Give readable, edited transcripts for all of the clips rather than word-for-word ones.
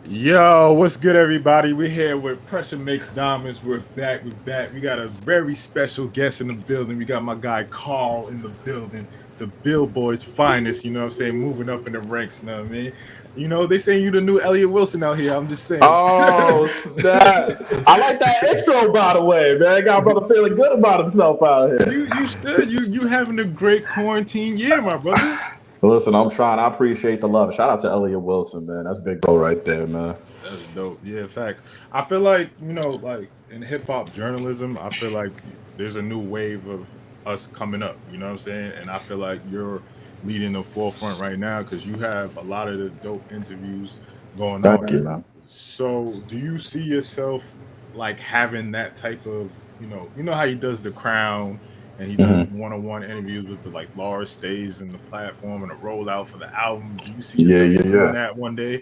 Yo, what's good, everybody? We're here with Pressure Makes Diamonds. We're back. We're back. We got a very special guest in the building. We got my guy Carl in the building, the Billboard's finest. You know what I'm saying? Moving up in the ranks. You know what I mean? You know they saying you the new Elliot Wilson out here. I'm just saying. Oh, snap. I like that intro, by the way, man. Got brother feeling good about himself out here. You should. You having a great quarantine year, my brother. Listen, I'm trying. I appreciate the love. Shout out to Elliot Wilson, man. That's big bro right there, man. That's dope. Yeah, facts. I feel like, like in hip hop journalism, I feel like there's a new wave of us coming up, you know what I'm saying? And I feel like you're leading the forefront right now because you have a lot of the dope interviews going on. Thank you, man. So, do you see yourself like having that type of, you know how he does the crown and he does Hmm. one-on-one interviews with the like large stage and the platform and a rollout for the album. Do you see Yeah, yourself yeah, doing yeah. that one day?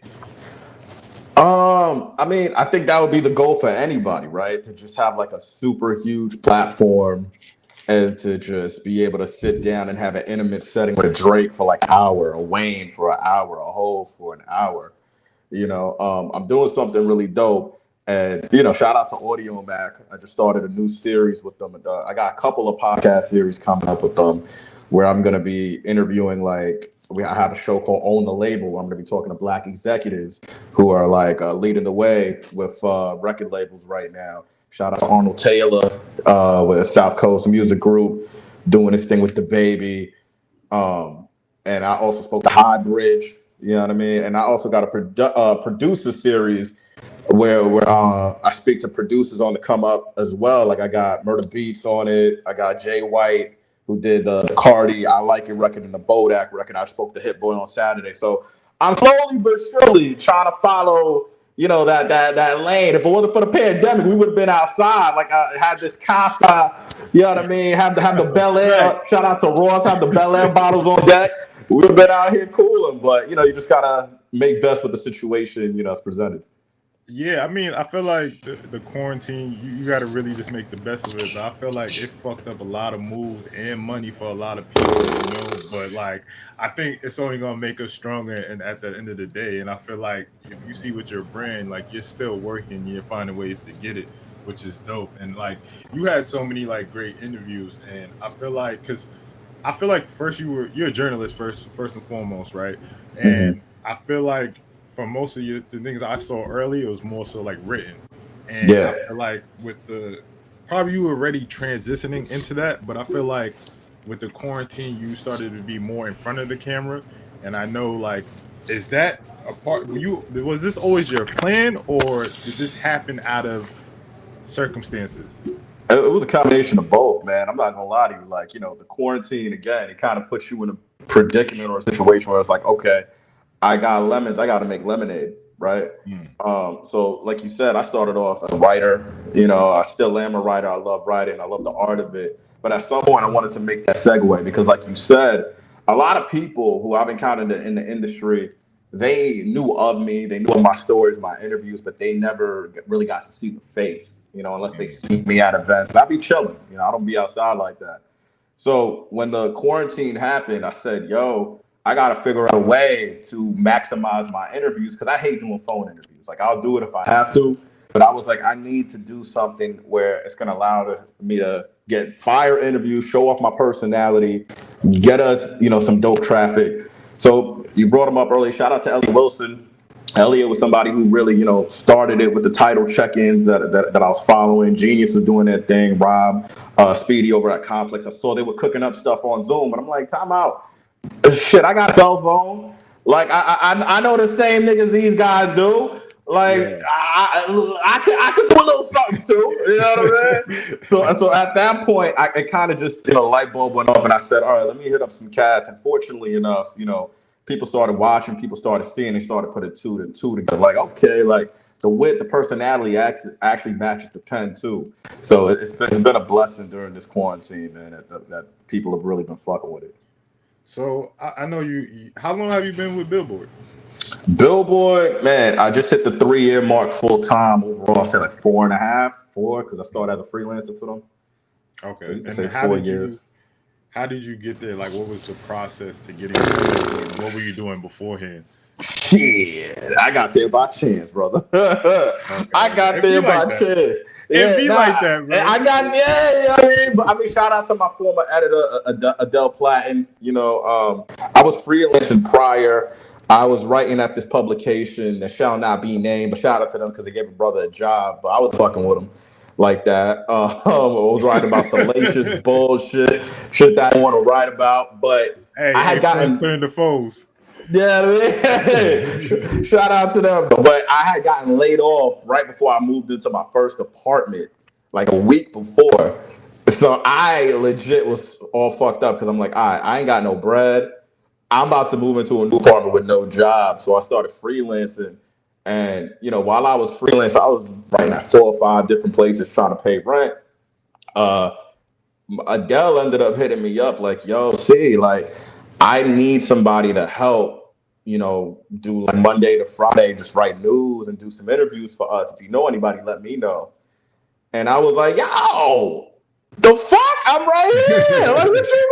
I mean, I think that would be the goal for anybody, right? To just have like a super huge platform and to just be able to sit down and have an intimate setting with a Drake for like an hour, a Wayne for an hour, a Hove for an hour. I'm doing something really dope. And shout out to Audio Mac. I just started a new series with them. I got a couple of podcast series coming up with them, where I'm gonna be interviewing I have a show called Own the Label, where I'm gonna be talking to Black executives who are leading the way with record labels right now. Shout out to Arnold Taylor with South Coast Music Group, doing this thing with the baby. Um, and I also spoke to High Bridge. You know what I mean? And I also got a producer series where I speak to producers on the come up as well. Like I got Murder Beats on it. I got Jay White who did the Cardi I Like It record and the Bodak record. I spoke to Hit Boy on Saturday. So I'm slowly but surely trying to follow that lane. If it wasn't for the pandemic, we would have been outside. Like I had this Casa, you know what I mean? Have the That's a Bel fact. Air. Shout out to Ross. Have the Bel Air bottles on deck. We would have been out here cooling. But you just gotta make best with the situation that's presented. Yeah, I mean, I feel like the quarantine, you got to really just make the best of it. But I feel like it fucked up a lot of moves and money for a lot of people, you know. But like, I think it's only gonna make us stronger. And at the end of the day, and I feel like if you see with your brand, like you're still working, you're finding ways to get it, which is dope. And like, you had so many like great interviews, and I feel like because I feel like first you're a journalist first and foremost, right? Hmm. And I feel like for most of the things I saw early, it was more so like written. And I Yeah. feel like with the probably you were already transitioning into that, but I feel like with the quarantine, you started to be more in front of the camera. And I know like is that a part you was this always your plan or did this happen out of circumstances? It was a combination of both, man. I'm not gonna lie to you. The quarantine again, it kind of puts you in a predicament or a situation where it's like, okay, I got lemons, I got to make lemonade, right? Mm, So, like you said, I started off as a writer. I still am a writer. I love writing. I love the art of it. But at some point, I wanted to make that segue because, like you said, a lot of people who I've encountered in the industry, they knew of me, they knew of my stories, my interviews, but they never really got to see the face, unless they mm. see me at events. And I be chilling, I don't be outside like that. So when the quarantine happened, I said, yo, I got to figure out a way to maximize my interviews because I hate doing phone interviews. Like, I'll do it if I have to. But I was like, I need to do something where it's going to allow me to get fire interviews, show off my personality, get us, some dope traffic. So you brought him up earlier. Shout out to Elliot Wilson. Elliot was somebody who really, started it with the title check-ins that I was following. Genius was doing that thing. Rob, Speedy over at Complex. I saw they were cooking up stuff on Zoom, but I'm like, time out. Shit, I got a cell phone. Like I know the same niggas these guys do. Like Yeah. I could do a little something too. You know what I mean? So at that point, it kind of just light bulb went off, and I said, all right, let me hit up some cats. And fortunately enough, people started watching, people started seeing, they started putting two and two together. Like okay, like the wit, the personality actually matches the pen too. So it's been a blessing during this quarantine, man. That people have really been fucking with it. So I know how long have you been with Billboard? Billboard, man, I just hit the 3 year mark full time overall. I said like four and a half, four, because I started as a freelancer for them. So Okay. you can And say 4 years. how did you get there? Like what was the process to getting to Billboard and what were you doing beforehand? Shit, I got there by chance, brother. Okay, I okay. got It be there by like that. chance. It Yeah, be like nah, that, bro. I got yeah. I mean, shout out to my former editor, Adele Platten. I was freelancing prior. I was writing at this publication that shall not be named, but shout out to them because they gave a brother a job. But I was fucking with them like that. I was writing about salacious bullshit, shit that I want to write about. But I Hey, had friends gotten turn to foes. yeah, shout out to them. But I had gotten laid off right before I moved into my first apartment, like a week before. So I legit was all fucked up because I'm like, all right, I ain't got no bread. I'm about to move into a new apartment with no job. So I started freelancing. And, while I was freelancing, I was writing at 4 or 5 different places trying to pay rent. Uh, Adele ended up hitting me up like, yo, see, like, I need somebody to help, do like Monday to Friday, just write news and do some interviews for us. If you know anybody, let me know. And I was like, yo, the fuck? I'm right here. Like, what you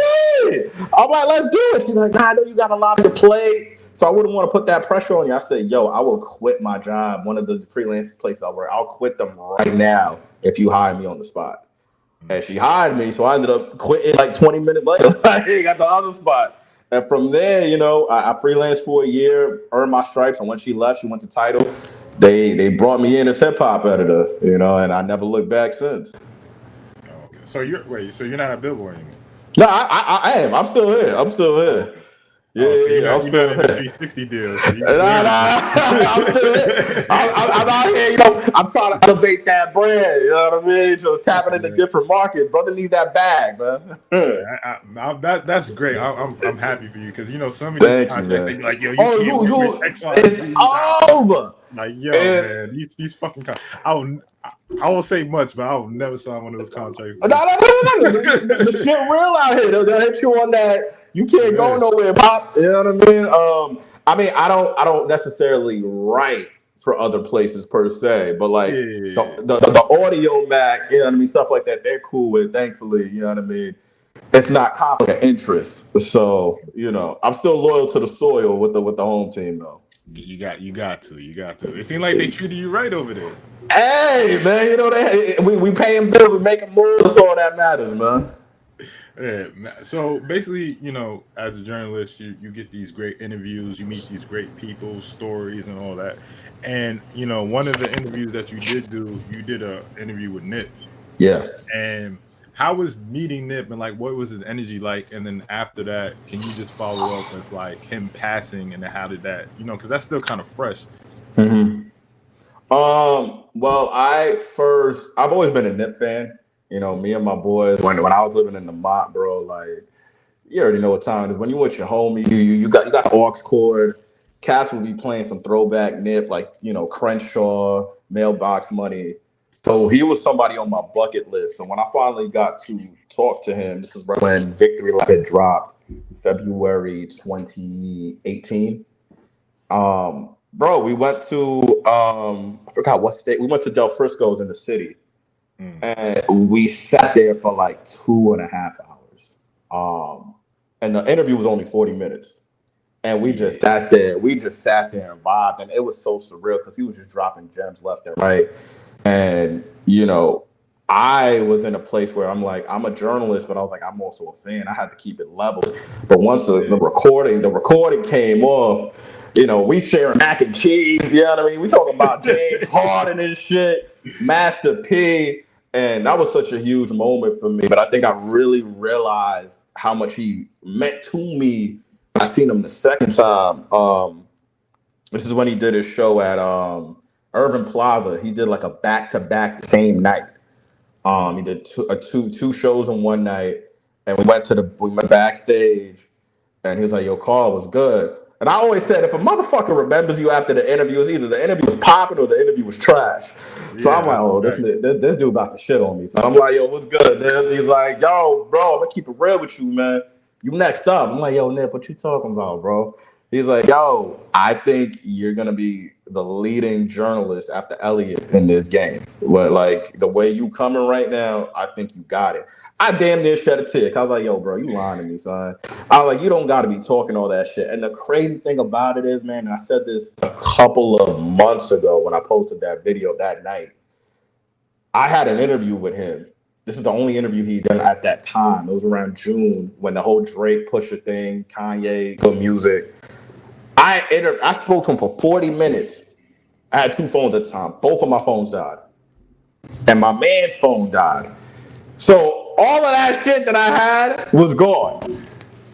mean? I'm like, let's do it. She's like, nah, I know you got a lot to play. So I wouldn't want to put that pressure on you. I said, yo, I will quit my job, one of the freelance places I work. I'll quit them right now if you hire me on the spot. And she hired me, so I ended up quitting like 20 minutes later. I got the other spot. And from there, I freelanced for a year, earned my stripes. And when she left, she went to Title. They brought me in as hip hop editor, and I never looked back since. Oh, okay. So you're not at Billboard anymore. No, I am. I'm still here. I'm still Oh, here. okay. Yeah, Oh, so yeah, yeah. I'm you're not still in the here. 360 deal, so you can do Nah, everything. nah, I'm still here. I'm out here, I'm trying to elevate that brand, you know what I mean? Just That's tapping into good. different markets. Brother needs that bag, man. That's great. I'm happy for you because some of these Thank you, contracts they man. be like, yo, you Oh, can't work with you, X Y it's Z. over. Like, yo, It's man, these fucking I won't say much, but I will never sign one of those contracts no, again. no, no, no, no. The shit real out here. They'll hit you on that. You can't go Yeah, nowhere, pop. You know what I mean? I don't necessarily write for other places per se, but like yeah. the audio Mac, you know what I mean, stuff like that. They're cool with. Thankfully, you know what I mean. It's not conflict of interest, so I'm still loyal to the soil with the home team though. You got to. It seemed like they treated you right over there. Hey man, we paying bills, we making moves. That's all that matters, man. Yeah. So basically, as a journalist, you get these great interviews, you meet these great people, stories, and all that. And one of the interviews that you did a interview with Nip. Yeah. And how was meeting Nip and like what was his energy like? And then after that, can you just follow up with like him passing and then how did that, because that's still kind of fresh. hmm Well, I've always been a Nip fan. Me and my boys, when I was living in the Mott, bro, like, you already know what time it is. When you with your homie, you got the aux cord. Cats will be playing some throwback Nip, like, Crenshaw, mailbox money. So he was somebody on my bucket list. So when I finally got to talk to him, this is right when Victory Lap had dropped, February 2018. Bro, we went to I forgot what state. We went to Del Frisco's in the city, Mm. and we sat there for like 2.5 hours. And the interview was only 40 minutes, and we Yeah. just sat there. We just sat there and vibed, and it was so surreal because he was just dropping gems left and right. And I was in a place where I'm like, I'm a journalist, but I was like, I'm also a fan. I had to keep it level. But once the Yeah. recording came off, we sharing mac and cheese. You know what I mean? We talking about James Harden and shit, Master P, and that was such a huge moment for me. But I think I really realized how much he meant to me. I seen him the second time. This is when he did his show at Irving Plaza. He did like a back to back the same night. He did two shows in one night, and we went backstage, and he was like, "Yo, Carl was good." And I always said, if a motherfucker remembers you after the interview, it's either the interview was popping or the interview was trash. So Yeah, I'm like, that's a oh, this fact. this dude about to shit on me. So I'm like, yo, what's good, Nip? He's like, yo, bro, I'm gonna keep it real with you, man. You next up. I'm like, yo, Nip, what you talking about, bro? He's like, yo, I think you're gonna be the leading journalist after Elliot in this game. But like the way you coming right now, I think you got it. I damn near shed a tear. I was like, yo, bro, you lying to me, son. I was like, you don't got to be talking all that shit. And the crazy thing about it is, man, and I said this a couple of months ago when I posted that video that night. I had an interview with him. This is the only interview he done at that time. It was around June when the whole Drake Pusha thing, Kanye, good music. I spoke to him for 40 minutes. I had two phones at the time. Both of my phones died. And my man's phone died. So all of that shit that I had was gone.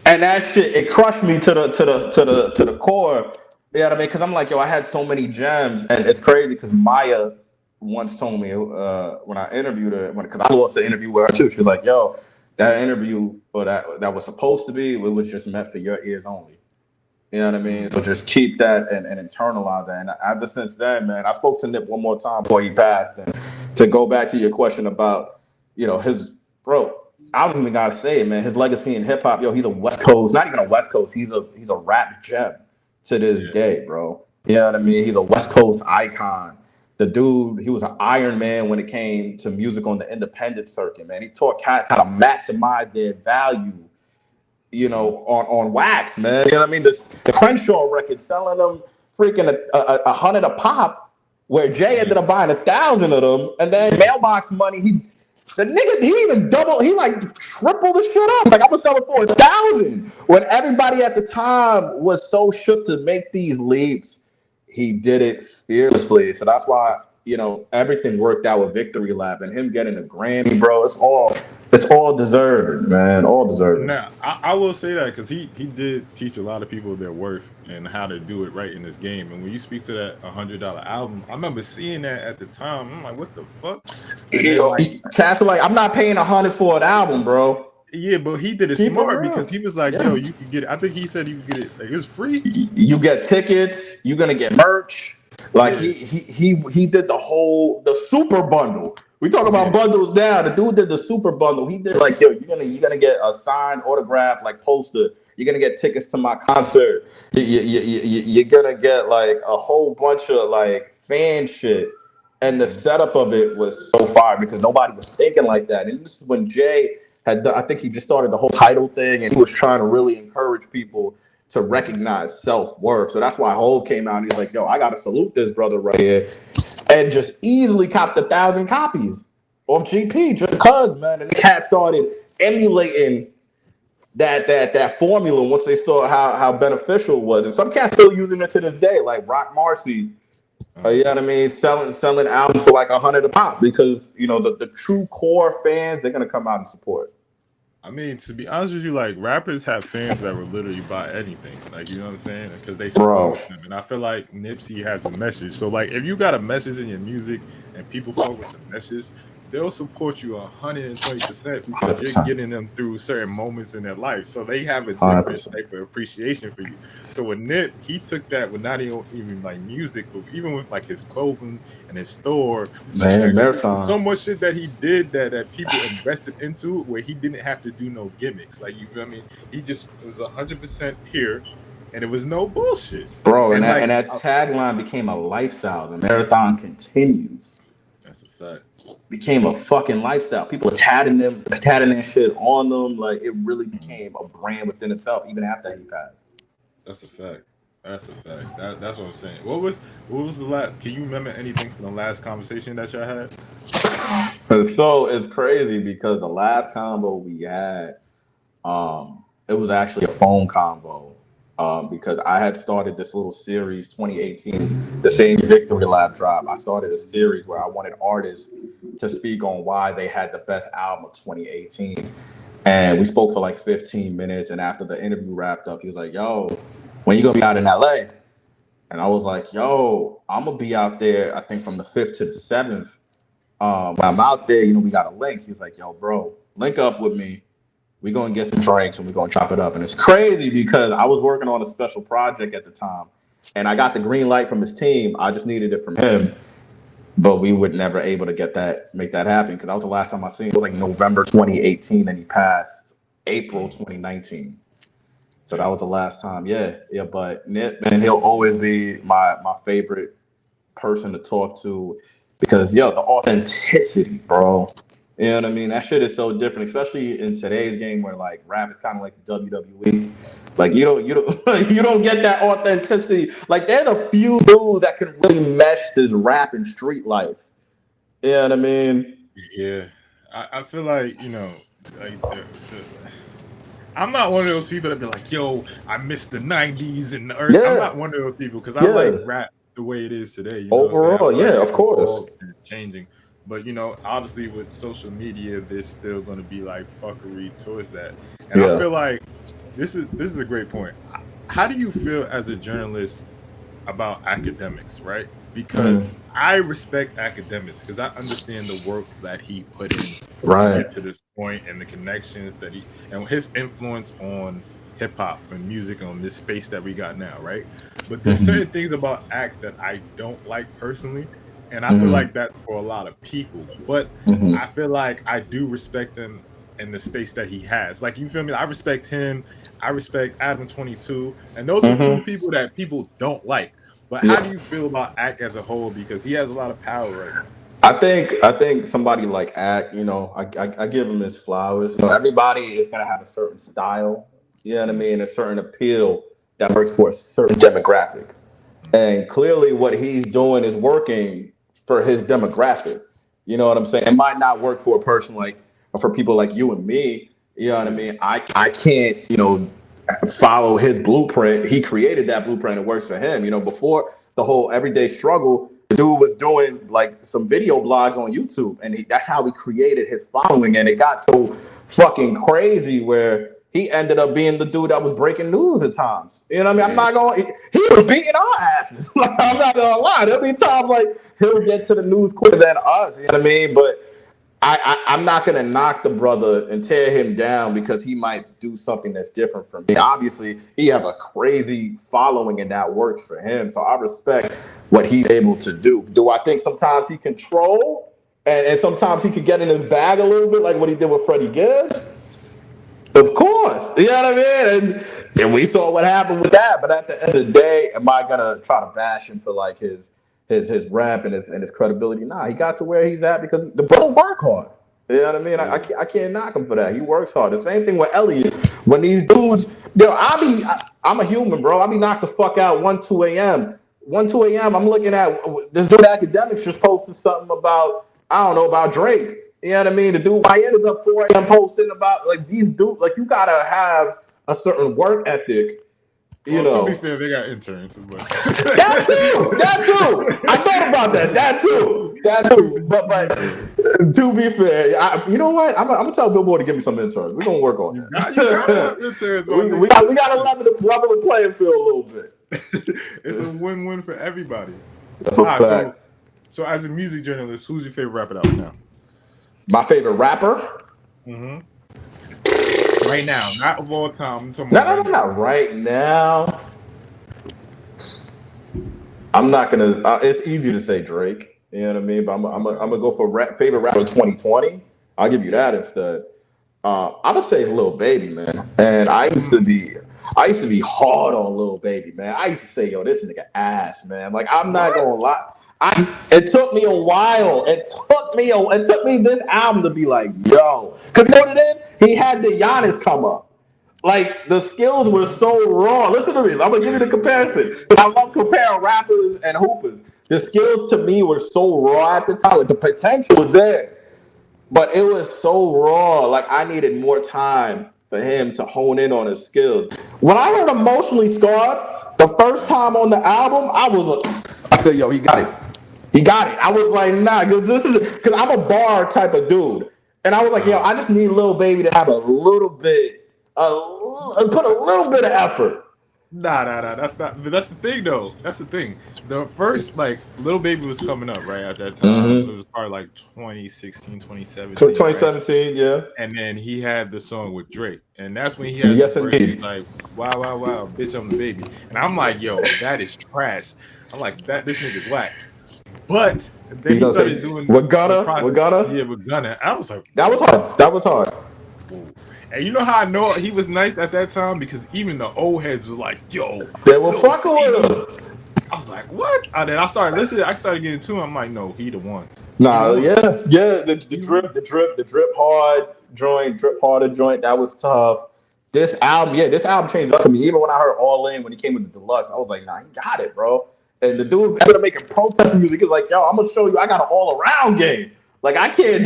And that shit, it crushed me to the core. You know what I mean? Because I'm like, yo, I had so many gems. And it's crazy because Maya once told me when I interviewed her, because I lost the interview with her too. She was like, yo, that interview or that was supposed to be, it was just meant for your ears only. You know what I mean? So just keep that and internalize that. And ever since then, man, I spoke to Nip one more time before he passed. And to go back to your question about, his bro, I don't even gotta say it, man. His legacy in hip hop, yo, he's a West Coast, not even a West Coast. He's a rap gem to this day, bro. You know what I mean? He's a West Coast icon. The dude, he was an Iron Man when it came to music on the independent circuit, man. He taught cats how to maximize their value, on wax, man. You know what I mean? The Crenshaw record selling them freaking a 100 a pop, where Jay ended up buying 1,000 of them, and then mailbox money, he even doubled, he like tripled the shit up. Like, I'm gonna sell it for 1,000. When everybody at the time was so shook to make these leaps, he did it fearlessly. So that's why, everything worked out with Victory Lap and him getting a Grammy, bro. It's all deserved, man. All deserved. Now, I will say that because he did teach a lot of people their worth and how to do it right in this game. And when you speak to that $100 album, I remember seeing that at the time. I'm like, what the fuck? Cats are like, I'm not paying 100 for an album, bro. Yeah, but he did it smart because he was like, yo, you could get it. I think he said you could get it. Like, it was free. You get tickets. You're gonna get merch. Like he did the super bundle. We talk about bundles now. The dude did the super bundle. He did like, yo, you're gonna get a signed autograph like poster. You're gonna get tickets to my concert. You're gonna get like a whole bunch of like fan shit. And the setup of it was so fire because nobody was thinking like that. And this is when Jay had done, I think he just started the whole title thing, and he was trying to really encourage people to recognize self-worth. So that's why Hov came out and he's like, yo, I gotta salute this brother right here. And just easily copped 1,000 copies of GP just because, man. And the cat started emulating that formula once they saw how beneficial it was. And some cats still using it to this day, like Rock Marcy. You know what I mean? Selling albums for like 100 a pop because, the true core fans, they're going to come out and support. I mean, to be honest with you, like, rappers have fans that will literally buy anything. Like, you know what I'm saying? Because they support them. And I feel like Nipsey has a message. So, like, if you got a message in your music and people fuck with the message, they'll support you 120% because you're getting them through certain moments in their life. So they have a different type of appreciation for you. So with Nip, he took that with not even like music, but even with like his clothing and his store. Man, marathon. So much shit that he did that people invested into where he didn't have to do no gimmicks. Like, you feel me? He just was 100% pure. And it was no bullshit. Bro, and that tagline became a lifestyle. The marathon continues. That's a fact. Became a fucking lifestyle. People are tatting that shit on them. Like, it really became a brand within itself, even after he passed. That's a fact. That's what I'm saying. What was the last? Can you remember anything from the last conversation that y'all had? So it's crazy because the last combo we had, it was actually a phone combo. Because I had started this little series 2018, the same Victory Lab drop. I started a series where I wanted artists to speak on why they had the best album of 2018. And we spoke for like 15 minutes. And after the interview wrapped up, he was like, yo, when you gonna be out in LA? And I was like, yo, I'm gonna be out there, I think from the 5th to the 7th. When I'm out there, we got a link. He's like, yo, bro, link up with me. We're going to get some drinks and we're going to chop it up. And it's crazy because I was working on a special project at the time and I got the green light from his team. I just needed it from him, but we were never able to make that happen because that was the last time I seen him. It was like November 2018 and he passed April 2019. So that was the last time. Yeah. But Nip, man, he'll always be my favorite person to talk to because, the authenticity, bro. You know what I mean? That shit is so different, especially in today's game where like rap is kind of like WWE. Like you don't you don't get that authenticity. Like there's a few dudes that can really mesh this rap and street life. You know what I mean? Yeah, I feel like like I'm not one of those people that be like, yo, I miss the '90s and the early. I'm Yeah, not one of those people because I like yeah. rap the way it is today. You know what I'm saying? I Overall, feel like yeah, of it's course. evolved and it's changing. But obviously with social media, there's still going to be like fuckery towards that. And I Yeah. feel like this is a great point. How do you feel as a journalist about academics, right? Because Mhm. I respect academics because I understand the work that he put in to Right. get to this point and the connections that he and his influence on hip hop and music on this space that we got now, right? But there's Mhm. certain things about Act that I don't like personally, and I feel Mhm. like that's for a lot of people. But Mhm. I feel like I do respect him in the space that he has. Like, you feel me? I respect him. I respect Adam 22, and those are two Mhm. people that people don't like. But how do Yeah. you feel about Act as a whole? Because he has a lot of power right now. I think somebody like Act, I give him his flowers. Everybody is gonna have a certain style, you know what I Mm, mean, a certain appeal that works for a certain demographic. mm, And clearly what he's doing is working for his demographic. You know what I'm saying? It might not work for a person like or for people like you and me. You know what I yeah. mean? I can't, follow his blueprint. He created that blueprint. It works for him. Before the whole everyday struggle, the dude was doing like some video blogs on YouTube, and that's how he created his following. And it got so fucking crazy where he ended up being the dude that was breaking news at times. You know what I mean? I'm Yeah. not going. He was beating our asses. Like, I'm not gonna lie. There'll be times like he'll get to the news quicker than us. You know what I mean? But I'm not gonna knock the brother and tear him down because he might do something that's different from me. Obviously, he has a crazy following and that works for him. So I respect what he's able to do. Do I think sometimes he control and sometimes he could get in his bag a little bit, like what he did with Freddie Gibbs? Of course. You know what I mean? And we saw what happened with that. But at the end of the day, am I gonna try to bash him for like his rap and his credibility? Nah, he got to where he's at because the brother work hard. You know what I mean? Yeah. I can't knock him for that. He works hard. The same thing with Elliot. When these dudes, I'm a human, bro. I be knocked the fuck out 1, 2 a.m. 1, 2 a.m. I'm looking at this dude academics just posted something about, I don't know, about Drake. You know what I mean? The dude YN is up 4 a.m. posting about like these dudes, like you gotta have a certain work ethic, you Well, to be know. fair, they got interns, but That too. That too. I thought about that. That too. That too. to be But fair, to be fair, you know what? I'm gonna tell Billboard to give me some interns. We're gonna work on you gotta have that. interns, my we gotta level the playing field a little bit. nigga. It's a win-win for everybody. That's a All right, fact. so as a music journalist, who's your favorite rapper out now? My favorite rapper? Hmm. Right now, not of all time. I'm talking No, about no, right no, now. not right now. I'm not gonna. It's easy to say Drake. You know what I mean? But I'm gonna go for favorite rapper 2020. I'll give you Yeah. that instead. I'm gonna say it's Lil Baby, man. And I used to be hard on Lil Baby, man. I used to say, yo, this nigga ass, man. Like I'm not What? gonna lie. It took me a while. It took me this album to be like, yo, because you know what it is? He had the Giannis come up. Like the skills were so raw. Listen to me. I'm gonna give you the comparison. I love comparing rappers and hoopers. The skills to me were so raw at the time. Like the potential was there, but it was so raw. Like I needed more time for him to hone in on his skills. When I heard "Emotionally Scarred" the first Yeah. time on the album, I said, "Yo, he got it. He got it." I was like, "Nah," because I'm a bar type of dude, and I was like, "Yo, Uh-huh. I just need Lil Baby to have put a little bit of effort." Nah. That's not. But that's the thing, though. That's the thing. The first, like, Little Baby was coming up right at that time. It Mm-hmm. was probably like 2016, So 2017, right? 2017, yeah. And then he had the song with Drake, and that's when he had the Yes, verse. He's indeed. like, "Wow, wow, wow, bitch, I'm the baby," and I'm like, "Yo, that is trash." I'm like, "That this nigga's whack." But then You he gonna started say doing we're the gonna, we're project, gonna? yeah, with Gunna. I was like, That was "Whoa, hard. That was hard. whoa!" And you know how I know he was nice at that time because even the old heads was like, "Yo, They were little fucking with baby." him. I was was like, what? And then I started listening. I started getting to him. I'm like, no, he the one. Nah, He the one. yeah. The drip harder joint. That was tough. This album changed up for me. Even when I heard All In when he came with the deluxe, I was like, nah, he got it, bro. And the dude ended up making protest music. He's like, yo, I'm gonna show you I got an all around game. Like I can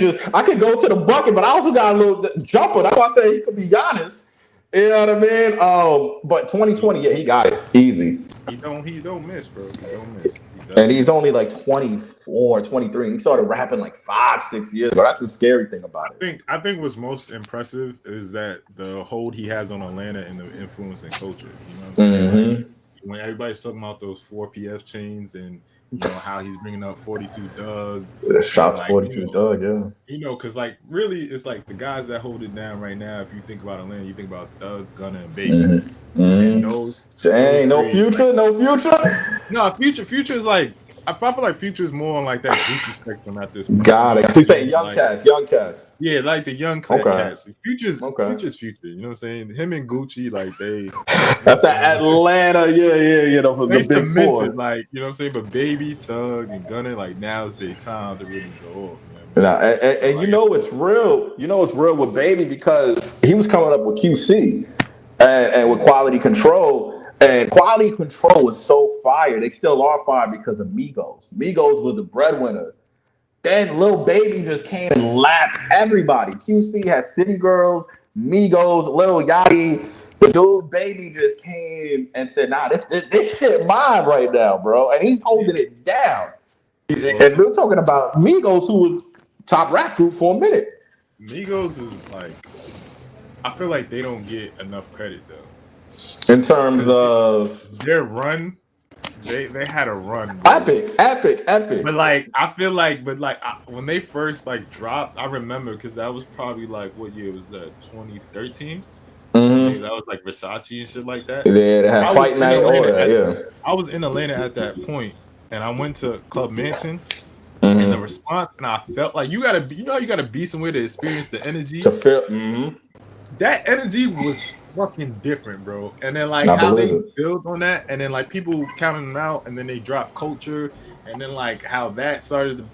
go to the bucket, but I also got a little jumper. That's why I say he could be Giannis. You know what I mean? But 2020, yeah, he got it easy. He don't miss, bro. He don't miss. And he's only like 24, 23. He started rapping like 5-6 years ago. That's the scary thing about it. I think what's most impressive is that the hold he has on Atlanta and the influence in culture. You know what I'm saying? Like, when everybody's talking about those 4PF chains and how he's bringing up 42 Doug, shots like, 42 Doug, yeah. Because like really, it's like the guys that hold it down right now. If you think about Atlanta, you think about Thug, Gunna, and Baby. And those no Future, like, no Future. No, Future is like. I feel like Future is more on like that Gucci spectrum at this point. Got it. So you saying young cats. Yeah, like the young cats. Future's Future. You know what I'm saying? Him and Gucci, like they. That's that Atlanta, yeah. For the big four. Like, you know what I'm saying? But Baby, Thug, and Gunna, like now's their time to really go off. And you know it's real. You know it's real with Baby because he was coming up with QC and with Quality Control. And Quality Control was so fire. They still are fire because of Migos. Migos was the breadwinner. Then Lil Baby just came and lapped everybody. QC has City Girls, Migos, Lil Yachty. Dude Baby just came and said, nah, this shit mine right now, bro. And he's holding it down. And we're talking about Migos, who was top rap group for a minute. Migos is like, I feel like they don't get enough credit, though. In terms of their run, they had a run. Bro. Epic. But like, I feel like, when they first like dropped, I remember because that was probably like what year was that? 2013. That was like Versace and shit like that. Yeah, they had Fight Night. I was in Atlanta at that point, and I went to Club Mansion. And the response, and I felt like you gotta be somewhere to experience the energy. To feel. That energy was fucking different, bro. And then like how they build on that, and then like people counting them out, and then they drop Culture, and then like how that started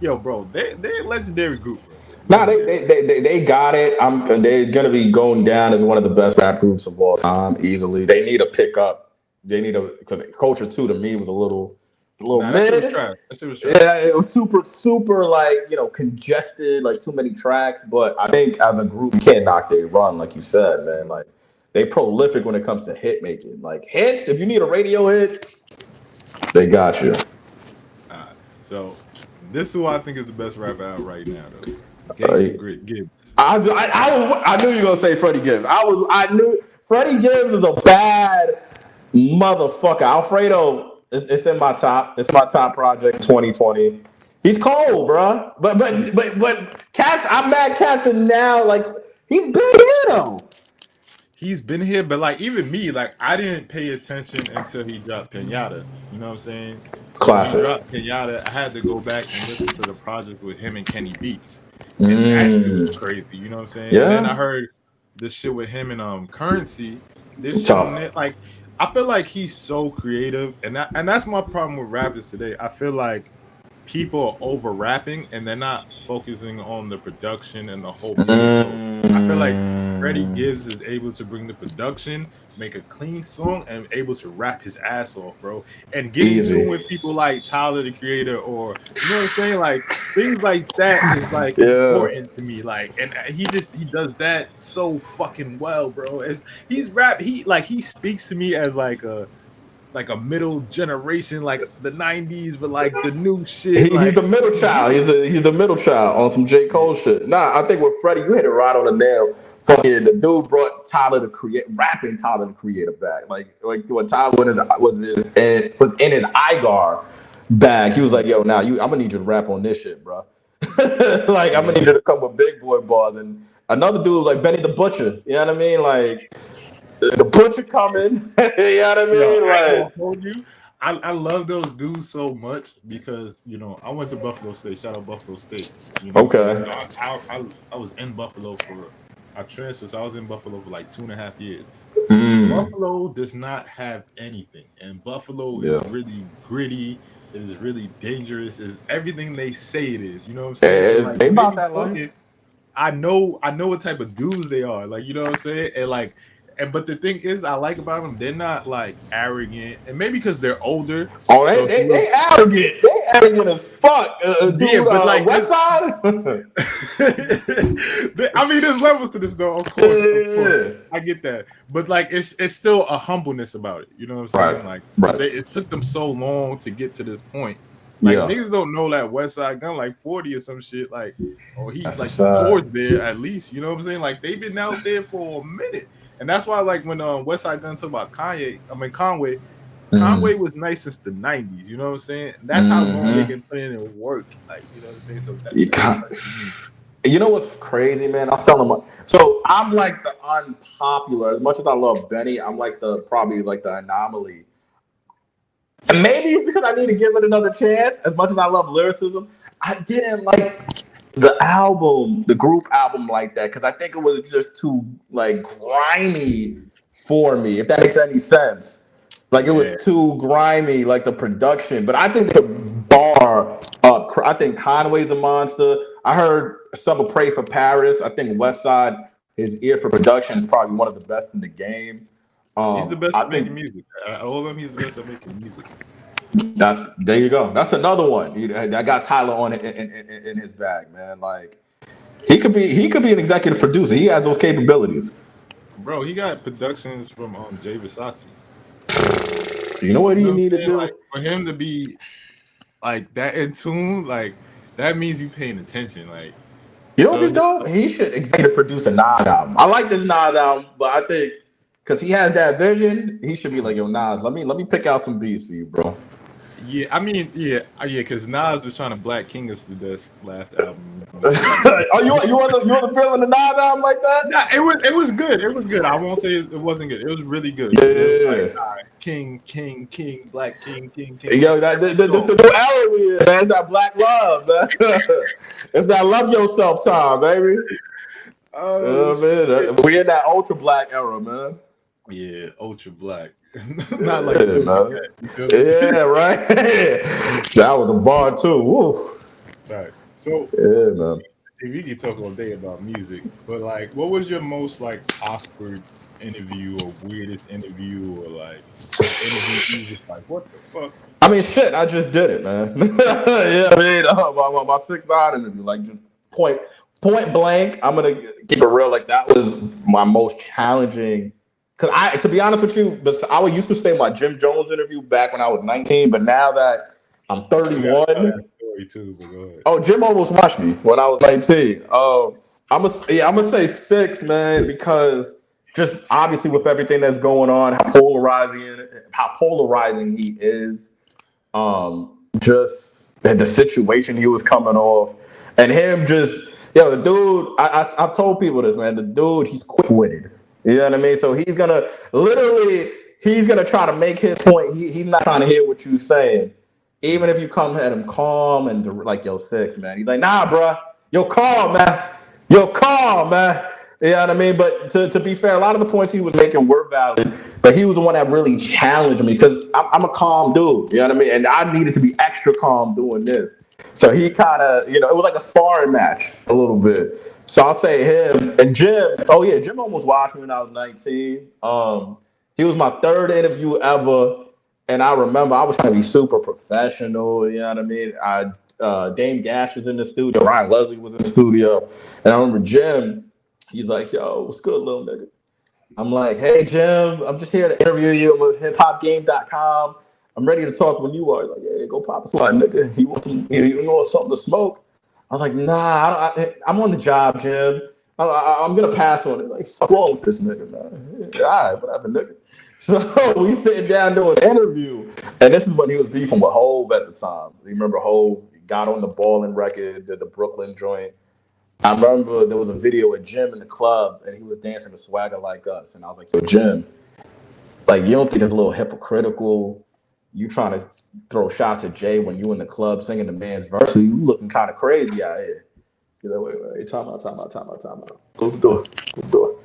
to, bro, they're a legendary group, bro. Nah, they got it. They're gonna be going down as one of the best rap groups of all time, easily. They need a pickup. Because Culture 2 to me was a little mid. That shit was trash. Yeah, it was super like congested, like too many tracks. But I think as a group, you can't knock their run, like you said, man. Like they prolific when it comes to hit making. Like hits, if you need a radio hit, they got you. So this is who I think is the best rapper out right now, though. Gangsta Gibbs. I knew you were gonna say Freddie Gibbs. I knew Freddie Gibbs is a bad motherfucker. Alfredo. It's in my top. It's my top project 2020. He's cold, bro. But Cats, I'm mad Cats and now like he's been here though. He's been here, but like even me, like I didn't pay attention until he dropped Pinata. You know what I'm saying? Classic. When he dropped Pinata, I had to go back and listen to the project with him and Kenny Beats. And that shit was crazy. You know what I'm saying? Yeah. And then I heard this shit with him and Currency. This shit on it, like I feel like he's so creative, and that's my problem with rappers today. I feel like people are over rapping and they're not focusing on the production and the whole music. I feel like Freddie Gibbs is able to bring the production, make a clean song, and able to rap his ass off, bro. And get into with people like Tyler the Creator, or you know what I'm saying, like things like that is like important to me. Like, and he does that so fucking well, bro. He speaks to me as like a middle generation, like the 90s, but like the new shit. He's the middle child. He's the middle child on some J. Cole shit. Nah, I think with Freddie, you hit it right on the nail. Fucking the dude brought rapping Tyler the Creator back. Like when Tyler was in his Igar bag, he was like, "Yo, now I'm gonna need you to rap on this shit, bro. Like I'm gonna need you to come with big boy bars." And another dude like Benny the Butcher. You know what I mean? Like. The Butcher coming, you know what I mean? I love those dudes so much because I went to Buffalo State. Shout out Buffalo State. Okay. I was in Buffalo I transferred, so I was in Buffalo for like 2.5 years. Buffalo does not have anything, and Buffalo is Yeah. really gritty. It is really dangerous. It's everything they say it is. You know what I'm saying? So like They when they about be that life. talking, I know what type of dudes they are. Like, you know what I'm saying? And like, and but the thing is, I like about them, they're not like arrogant, and maybe because they're older. Oh, So if you they arrogant. They arrogant as fuck, yeah, dude. but like West Side. I mean, there's levels to this, though. Of course, Yeah. I get that, but like, it's still a humbleness about it. You know what I'm Right. saying? Like, because Right. it took them so long to get to this point. Like Yeah. niggas don't know that West Side Gun like 40 or some shit. Like, or he That's a like the fact. tours there at least. You know what I'm saying? Like they've been out there for a minute, and that's why like when West Side Gun talk about Conway. Mm-hmm. Conway was nice since the 90s, you know what I'm saying? That's how long they've Mm-hmm. been putting in work. Like, you know what I'm saying? So You, that's can't- respect to me. you know what's crazy, man? I'm telling them. So I'm like the unpopular. As much as I love Benny, I'm like the probably like the anomaly. And maybe it's because I need to give it another chance. As much as I love lyricism, I didn't like the album, the group album like that, because I think it was just too like grimy for me. If that makes any sense, like it Yeah. was too grimy, like the production. But I think the bar up. I think Conway's a monster. I heard some of Pray for Paris. I think West Side, his ear for production is probably one of the best in the game. He's the best I at making think music. All of them, he's the best at making music. that's there you go. That's another one. I got Tyler on it in his bag, man. Like he could be an executive producer. He has those capabilities. Bro, he got productions from Jay Versace. You know what You know he what need I'm to saying? Like do? for him to be like that in tune, like that means you paying attention. Like You know what so be dope? He should executive produce a Nas album. I like this Nas album, but I think because he has that vision, he should be like, yo, Nas, let me pick out some beats for you, bro. yeah, I mean, yeah, because Nas was trying to Black King us to this last album. You know what I'm saying? Like, Oh, you want the feeling the Nas album like that? nah, it was good. It was good. I won't say it wasn't good. It was really good. It was like Yeah. King, King, King, Black King, King, King, King. Yo, that Every the song. new era we in, man. It's that black love, man. It's that love yourself time, baby. You Oh know what I shit. mean? We in that ultra black era, man. Yeah, ultra black. Not like Yeah, Doja man. Cat. You feel me? Yeah, right. That was a bar too. Woof. Right. So Yeah, man. see, we could talk all day about music, but like, what was your most like awkward interview or weirdest interview or like just interview you was like, what the fuck? I mean, shit. I just did it, man. Yeah, I mean, my 6ix9ine interview, like just point blank. I'm gonna keep it real. Like that was my most challenging. Cause to be honest with you, I would used to say my Jim Jones interview back when I was 19, but now that I'm You gotta tell 31, that story too, but go ahead. oh, Jim almost watched me when I was 19. I'm gonna say six, man, because just obviously with everything that's going on, how polarizing he is, just the situation he was coming off, and him just the dude. I've told people this, man. The dude, he's quick witted. You know what I mean? So he's gonna try to make his point. He's not trying to hear what you're saying, even if you come at him calm and like yo 6, man. He's like, nah, bro, yo calm, man, yo calm, man. You know what I mean? But to be fair, a lot of the points he was making were valid, but he was the one that really challenged me because I'm a calm dude. You know what I mean? And I needed to be extra calm doing this. So he kind of, it was like a sparring match a little bit. So I'll say him and Jim. Oh yeah, Jim almost watched me when I was 19. He was my third interview ever, and I remember I was trying to be super professional. You know what I mean? Dame Gash was in the studio, Ryan Leslie was in the studio, and I remember Jim. He's like, "Yo, what's good, little nigga?" I'm like, "Hey, Jim, I'm just here to interview you. I'm with hiphopgame.com. I'm ready to talk when you are." He's like, "Hey, go pop a slide, nigga. You want something to smoke?" I was like, "Nah, I'm on the job, Jim. I'm gonna pass on it." Like, fuck wrong with this nigga, man? All right, whatever, nigga. So we sitting down doing an interview, and this is when he was beefing with Hove at the time. You remember Hove got on the Ballin' record, did the Brooklyn joint. I remember there was a video of Jim in the club, and he was dancing to Swagger Like Us, and I was like, "Yo, Jim, like you don't think it's a little hypocritical? You trying to throw shots at Jay when you in the club singing the man's verse? You looking kind of crazy out here." He's like, "Wait, time out. Close the door.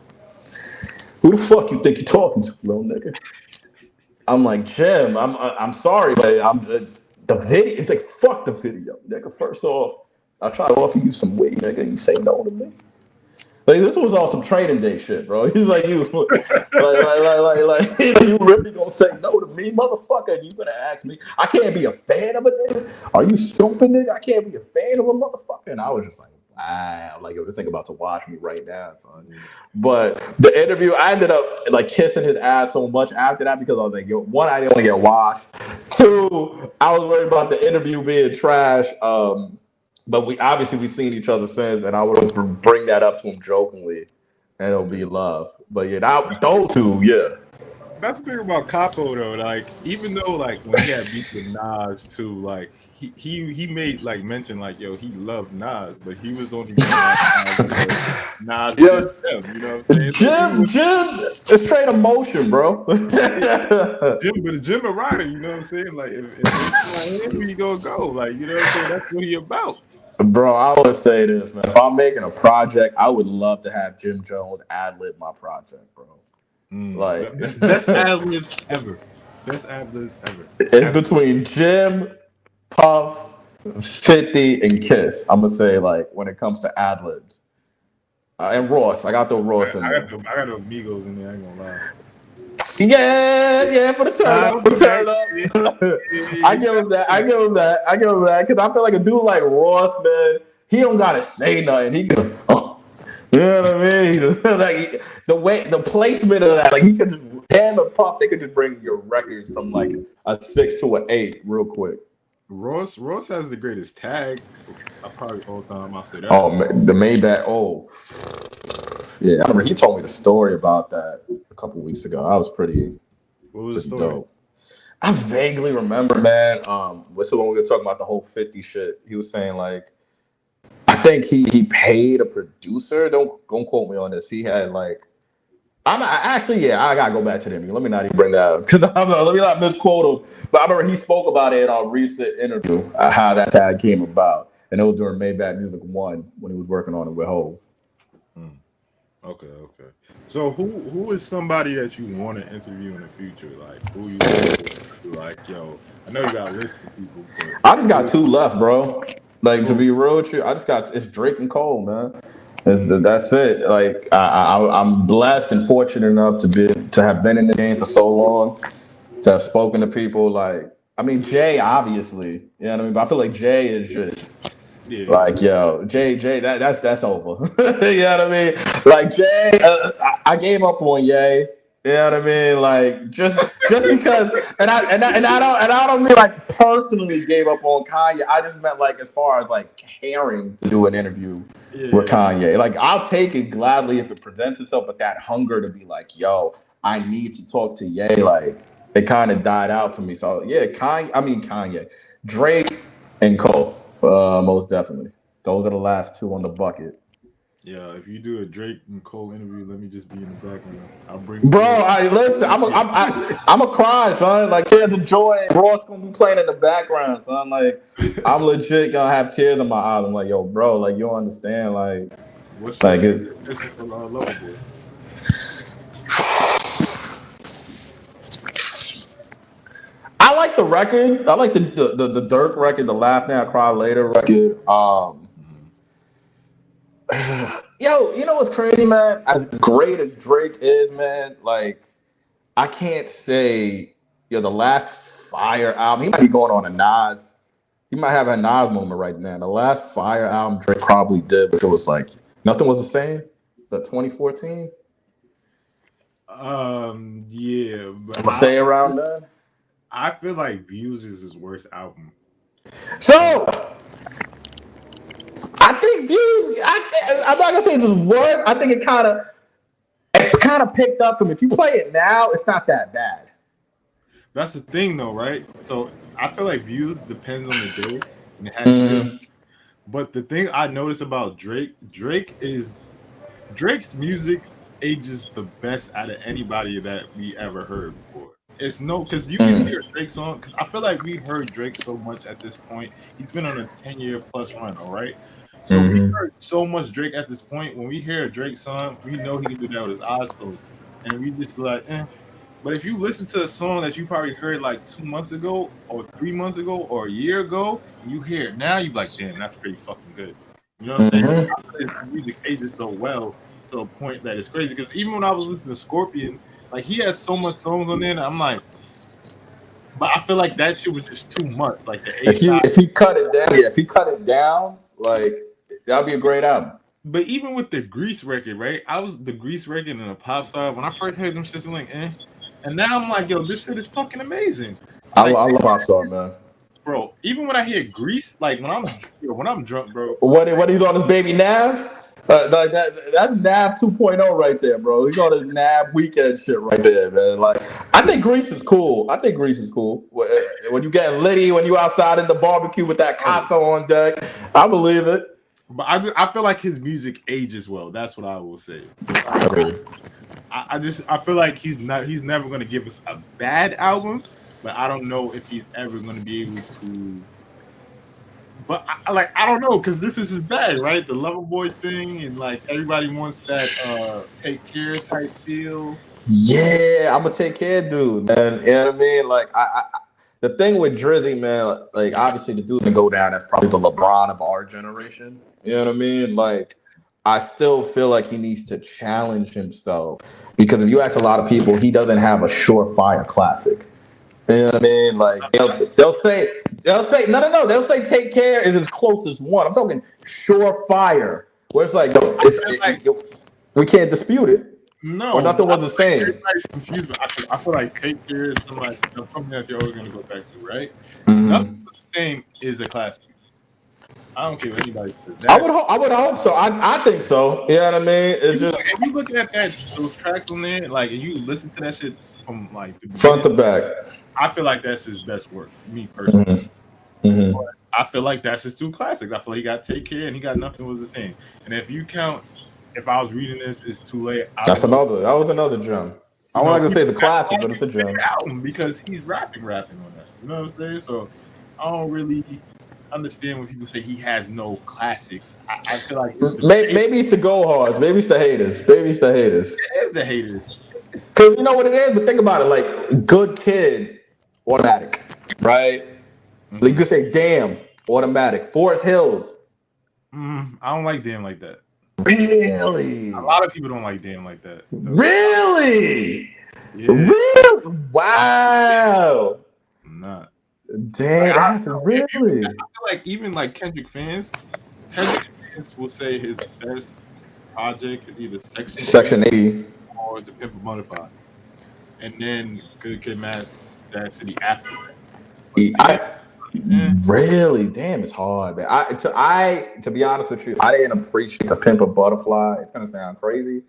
Who the fuck you think you're talking to, little nigga? I'm like, Jim, I'm sorry, but I'm the video. It's like, fuck the video, nigga. First off, I try to offer you some weed, nigga. You say no to me. Like this was all some training day shit, bro. He's like, you really gonna say no to me, motherfucker? And you gonna ask me? I can't be a fan of a nigga. Are you stupid, nigga? I can't be a fan of a motherfucker. And I was just like, wow, like yo, this thing about to watch me right now, son. But the interview, I ended up like kissing his ass so much after that because I was like, yo, one, I didn't want to get washed. Two, I was worried about the interview being trash. But we seen each other since, and I would bring that up to him jokingly, and it'll be love. But yeah, those two, yeah. That's the thing about Capo though. Like, even though like when he had beef with Nas too, like he made like mention like yo he loved Nas, but he was only Nas Yo, dissed him. You know what I'm saying? Jim, it's straight emotion, bro. Jim a rider. You know what I'm saying? Like if it's not him, he gonna go. Like you know what I'm saying? That's what he about. Bro, I would say this, man. If I'm making a project, I would love to have Jim Jones ad-lib my project, bro. Like best ad-libs ever. Best ad-libs ever. It's between Jim, Puff, 50, and Kiss. I'm gonna say like when it comes to ad-libs. And Ross. I got the Ross in there. I got the Migos in there, I ain't gonna lie. Yeah, for the turn up. I give him that. Because I feel like a dude like Ross, man, he don't gotta say nothing. He can, you know what I mean? Like the placement of that, like he could just him and Puff, they could just bring your records from like a 6 to an 8 real quick. Ross has the greatest tag. Probably all time. I'll say that. Oh, the Maybach. Oh, yeah. I remember he told me the story about that a couple weeks ago. I was pretty. What was the story? Dope. I vaguely remember, man. What's the one we were talking about the whole 50 shit? He was saying like, I think he paid a producer. Don't quote me on this. He had like, I gotta go back to them. Let me not even bring that up because let me not misquote him. But I remember he spoke about it in our recent interview, how that tag came about, and it was during Maybach Music 1 when he was working on it with Hov. Okay. So who is somebody that you want to interview in the future? Like who you like? Yo, I know you got a list of people. I just got 2 left, bro. Like to be real with you, it's Drake and Cole, man. That's it. Like I'm blessed and fortunate enough to have been in the game for so long, to have spoken to people like Jay, obviously, you know what I mean. But I feel like Jay is just like yo, Jay, that's over. You know what I mean? Like Jay, I gave up on Ye. You know what I mean? Like just because, and I don't mean like personally gave up on Kanye. I just meant like as far as like caring to do an interview with Kanye. Like I'll take it gladly if it presents itself, but that hunger to be like, yo, I need to talk to Ye. Like it kind of died out for me. So yeah, Kanye, Drake, and Cole, most definitely. Those are the last 2 on the bucket. Yeah, if you do a Drake and Cole interview, let me just be in the background. I'll bring. Bro, listen. I'm a cry, son. Like tears of joy. Ross gonna be playing in the background, son. Like I'm legit gonna have tears in my eyes. I'm like, yo, bro. Like you don't understand. Like, what's like it's Lovable? I like the record. I like the Dirk record, the Laugh Now Cry Later record. Yo, you know what's crazy, man? As great as Drake is, man, like I can't say, the last Fire album. He might be going on a Nas. He might have a Nas moment right now. The last Fire album Drake probably did, but it was like Nothing Was the Same. Is that 2014? Yeah. But I'm gonna say around then. I feel like Views is his worst album. So I think Views. I'm not gonna say this word. I think it kind of picked up from. If you play it now, it's not that bad. That's the thing, though, right? So I feel like Views depends on the day, and it has shit. But the thing I noticed about Drake's music ages the best out of anybody that we ever heard before. It's because you can hear a Drake song. Because I feel like we've heard Drake so much at this point. He's been on a 10-year plus run, all right? So we heard so much Drake at this point. When we hear a Drake song, we know he can do that with his eyes closed. and we just be like, eh. But if you listen to a song that you probably heard like 2 months ago, or 3 months ago, or a year ago, and you hear it now, you be like, damn, that's pretty fucking good. You know what I'm saying? Mm-hmm. His music ages so well to a point that it's crazy. Because even when I was listening to Scorpion, like he has so much songs on there, and I'm like, but I feel like that shit was just too much. Like the A side. If he cut it down, yeah, if he cut it down, like that'd be a great album. But even with the Grease record, right? I was the Grease record and the Pop Star. When I first heard them shits, I'm like, eh. And now I'm like, yo, this shit is fucking amazing. Like, I love Popstar, man. bro, even when I hear Grease, like when I'm drunk, bro. What he's on his baby Nav? Like that's Nav 2.0 right there, bro. He's on his Nav weekend shit right there, man. Like I think Grease is cool. I think Grease is cool. When you getting litty, when you outside in the barbecue with that casa on deck, I believe it. But I feel like his music ages well. That's what I will say. I feel like he's never gonna give us a bad album, but I don't know if he's ever gonna be able to. But I don't know, because this is his bag, right? The Lover Boy thing, and like everybody wants that Take Care type feel. Yeah, I'm gonna take care, dude, man. You know what I mean? Like the thing with Drizzy, man, like obviously the dude can go down as probably the LeBron of our generation. You know what I mean? Like I still feel like he needs to challenge himself, because if you ask a lot of people, he doesn't have a surefire classic. You know what I mean? Like they'll say no. They'll say Take Care is his closest one. I'm talking surefire, where it's like, we can't dispute it. No, Or nothing was the same. Everybody's confused. I feel like Take Care is something that you're always gonna go back to, right? Mm-hmm. Nothing the same is a classic. I don't care what anybody says. I would hope so. I think so. You know what I mean? It's just if you looking at those tracks on there, like, and you listen to that shit from like the front to back. I feel like that's his best work, me personally. Mm-hmm. But I feel like that's his two classics. I feel like he got Take Care and he got Nothing Was the Same. And if you count, if I was reading this, it's too late. That was another gem. I'm not gonna say it's a classic, but it's a gem. Album, because he's rapping on that. You know what I'm saying? So I don't really understand when people say he has no classics. I feel like maybe it's the go hards. Maybe it's the haters. It is the haters. Because you know what it is? But think about it, like Good Kid, automatic, right? Mm-hmm. You could say Damn, automatic. Forest Hills. I don't like Damn like that. Really? A lot of people don't like Damn like that. Really? Yeah. Really? Wow. I'm not. Damn, that's really. I feel like even like Kendrick fans will say his best project is either Section 80 or To Pimp a Butterfly, and then Good Kid, Mad City after that. Really, damn, it's hard, man. To be honest with you, I didn't appreciate To Pimp a Butterfly. It's gonna sound crazy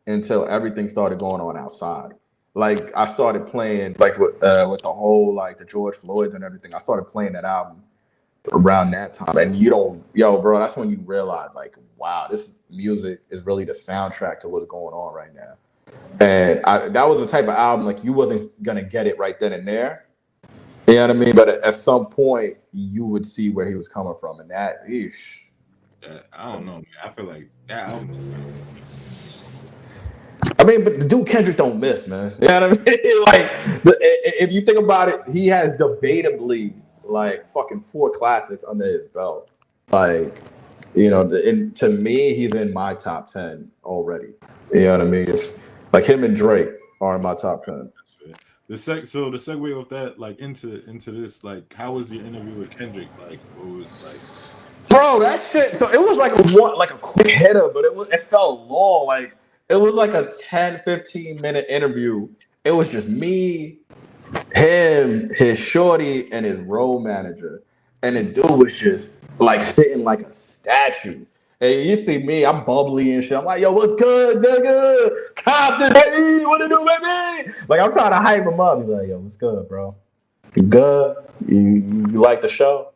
until everything started going on outside. Like I started playing like with the whole like the George Floyd and everything. I started playing that album around that time, and bro, that's when you realize like, wow, music is really the soundtrack to what's going on right now. And that was the type of album like you wasn't gonna get it right then and there. You know what I mean? But at some point, you would see where he was coming from, and that, I don't know, man. I feel like that album. I mean, but the dude Kendrick don't miss, man. You know what I mean? Like, if you think about it, he has debatably like fucking 4 classics under his belt. Like, to me, he's in my top 10 already. You know what I mean? It's like him and Drake are in my top 10. The segue of that, like into this, like, how was your interview with Kendrick? Like, what was like? Bro, that shit. So it was like a quick hitter, but it felt long. Like it was like a 10-15 minute interview. It was just me, him, his shorty, and his role manager, and the dude was just like sitting like a statue. And you see me, I'm bubbly and shit. I'm like, yo, what's good, nigga? Compton, baby, what it do, baby? Like, I'm trying to hype him up. He's like, yo, what's good, bro? You good? You like the show?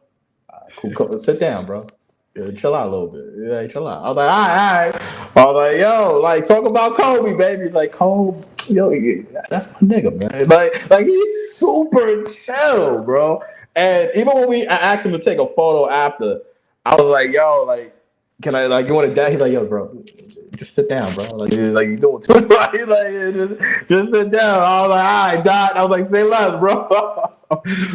Cool. Sit down, bro. Yeah, chill out a little bit. Yeah, chill out. I was like, all right. I was like, yo, like, talk about Kobe, baby. He's like, Kobe, yo, that's my nigga, man. Like he's super chill, bro. And even when I asked him to take a photo after, I was like, yo, like, can I, like, you want to dab? He's like, yo, bro, just sit down, bro. Like you doing too much. He's like, yeah, just sit down. I was like, all right, Dot. I was like, say less, bro.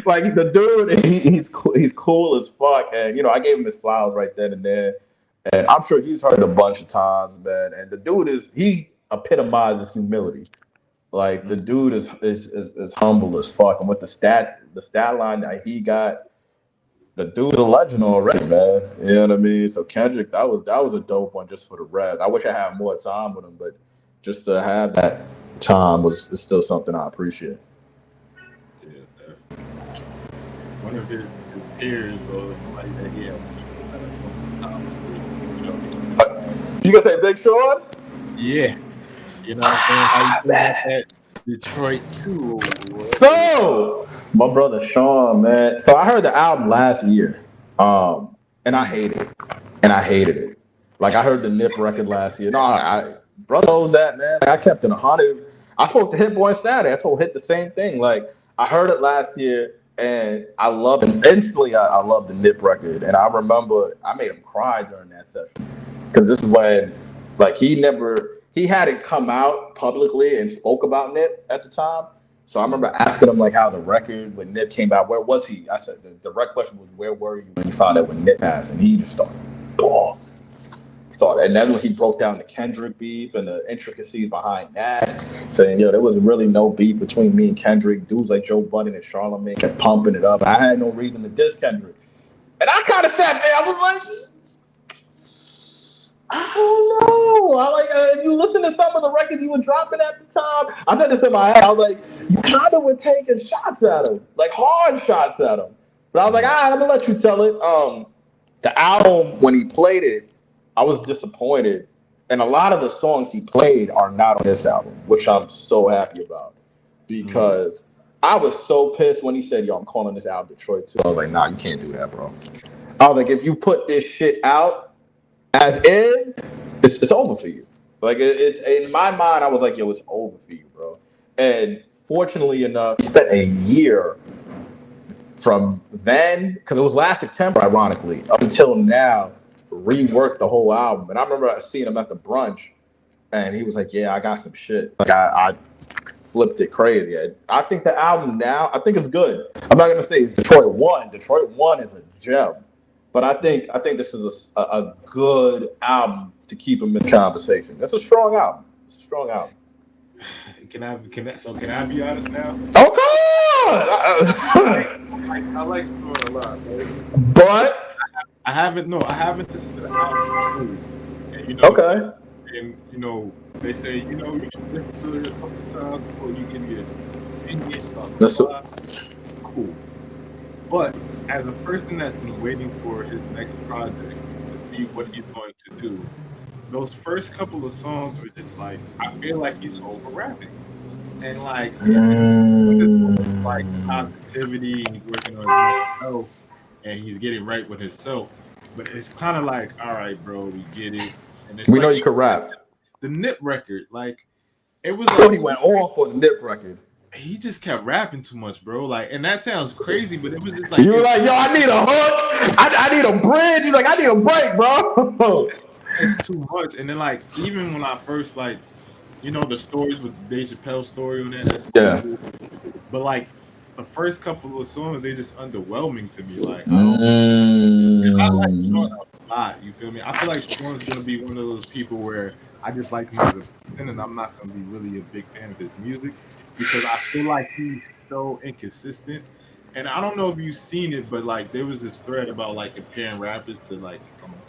Like the dude, he's cool as fuck, and you know, I gave him his flowers right then and there, and I'm sure he's heard it a bunch of times, man. And the dude he epitomizes humility. Like the dude is humble as fuck, and with the stat line that he got, the dude's a legend already, man. You know what I mean? So Kendrick, that was a dope one just for the rest. I wish I had more time with him, but just to have that time is still something I appreciate. Yeah, definitely. One of his peers or somebody that he had top three, you know, You gonna say Big Sean? yeah, you know what I'm saying? How you feel about that Detroit 2 award? So my brother Sean, man. So I heard the album last year, and I hated it, Like I heard the Nip record last year. No, brother knows that, man. I kept it 100. I spoke to Hit Boy Saturday. I told Hit the same thing. Like I heard it last year, and I loved it instantly. I loved the Nip record, and I remember I made him cry during that session because this is when, like, he hadn't come out publicly and spoke about Nip at the time. So I remember asking him like how the record when Nip came out, where was he? I said the direct question was, where were you when you found out when Nip passed? And he just started, and then when he broke down the Kendrick beef and the intricacies behind that, saying, yo, there was really no beef between me and Kendrick. Dudes like Joe Budden and Charlamagne kept pumping it up. I had no reason to diss Kendrick. And I kind of sat there, I was like, I don't know. If you listen to some of the records you were dropping at the time, I said this in my head. I was like, you kind of were taking shots at him, like hard shots at him. But I was like, all right, I'm gonna let you tell it. The album when he played it, I was disappointed, and a lot of the songs he played are not on this album, which I'm so happy about because I was so pissed when he said, "Yo, I'm calling this album Detroit 2." I was like, "Nah, you can't do that, bro." I was like, if you put this shit out as is, it's over for you. Like it in my mind, I was like, yo, it's over for you, bro. And fortunately enough, he spent a year from then, because it was last September, ironically, up until now, reworked the whole album. And I remember seeing him at the brunch, and he was like, yeah, I got some shit. Like I flipped it crazy. I think the album now, I think it's good. I'm not gonna say it's Detroit 1. Detroit 1 is a gem. But I think this is a good album to keep him in the conversation. It's a strong album. Can I be honest now? Oh, I like Sean a lot, right? But I haven't listened to the album. And, okay. And they say, you should listen to it a couple times before you give your opinion. Cool. But as a person that's been waiting for his next project to see what he's going to do, those first couple of songs were just like, I feel like he's over rapping. And like, like positivity, and he's working on himself, and he's getting right with himself. But it's kind of like, all right, bro, we get it. And it's we like, know you can rap. The Nip record, like, it was like, he went off on the Nip record. He just kept rapping too much, bro. Like, and that sounds crazy, but it was just like, you were like, yo, I need a hook, I need a bridge. He's like, I need a break, bro. It's too much. And then, like, even when I first, like, the stories with the Dave Chappelle story on that, that's cool. But like the first couple of songs, they just underwhelming to me. Like, I like Sean a lot. You feel me? I feel like Sean's gonna be one of those people where I just like him as a person, and I'm not gonna be really a big fan of his music because I feel like he's so inconsistent. And I don't know if you've seen it, but like there was this thread about like comparing rappers to like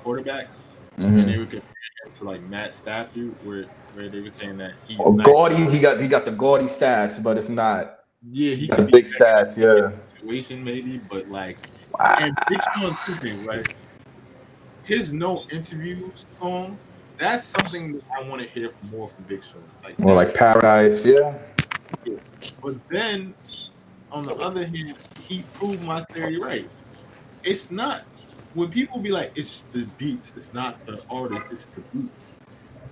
quarterbacks, and they were comparing him to like Matt Stafford, where they were saying that he's gaudy. He got the gaudy stats, but it's not. Yeah, he got big stats. Yeah, situation maybe, but like, and Big Sean two things, right? His no interviews song, that's something that I want to hear more from Big Sean. Like more like Paradise, yeah. But then on the other hand, he proved my theory right. It's not when people be like, it's the beats, it's not the artist, it's the beats.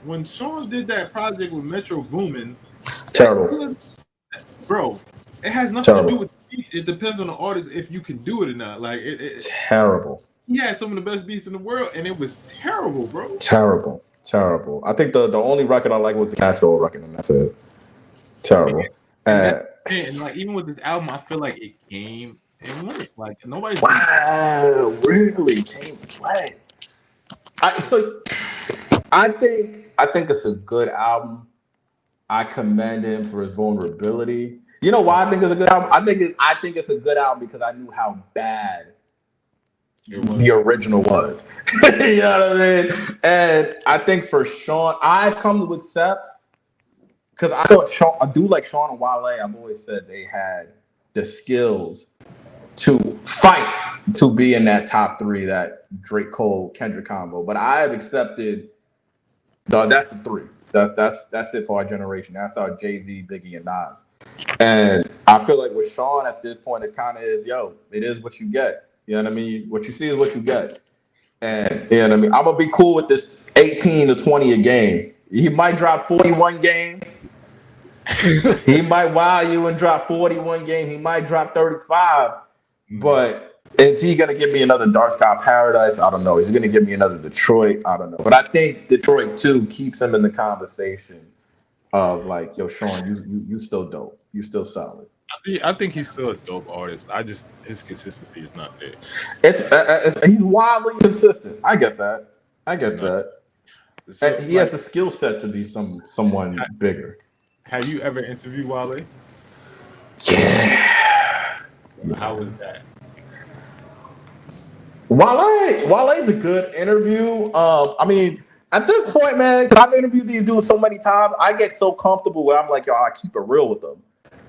When Sean did that project with Metro Boomin, terrible. Bro, it has nothing to do with the beats. It depends on the artist if you can do it or not. Like terrible. He had some of the best beats in the world, and it was terrible, bro. Terrible. Terrible. I think the only record I like was the Castro record, and that's it. Terrible. And that and like even with this album, I feel like it came and went. Like nobody's really Wow, really came late. So I think it's a good album. I commend him for his vulnerability. You know why I think it's a good album? I think it's a good album because I knew how bad the original was. You know what I mean? And I think for Sean, I've come to accept because I do like Sean and Wale. I've always said they had the skills to fight to be in that top three, that Drake Cole Kendrick combo. But I have accepted that's the three. That's it for our generation. That's our Jay-Z, Biggie, and Nas. And I feel like with Sean at this point, it kind of is, yo, it is what you get. You know what I mean? What you see is what you get. And you know what I mean? I'm gonna be cool with this 18 to 20 a game. He might drop 41 game. He might wow you and drop 41 game. He might drop 35. But is he gonna give me another Dark Sky Paradise? I don't know. Is he gonna give me another Detroit? I don't know. But I think Detroit 2 keeps him in the conversation of like, yo, Sean, you still dope. You still solid. I think he's still a dope artist. His consistency is not there. He's wildly consistent. I get that. So, And he has the skill set to be someone bigger. Have you ever interviewed Wale? Yeah. How was that? Wale's a good interview. I mean, at this point, man, 'cause I've interviewed these dudes so many times, I get so comfortable where I'm like, yo, I keep it real with them.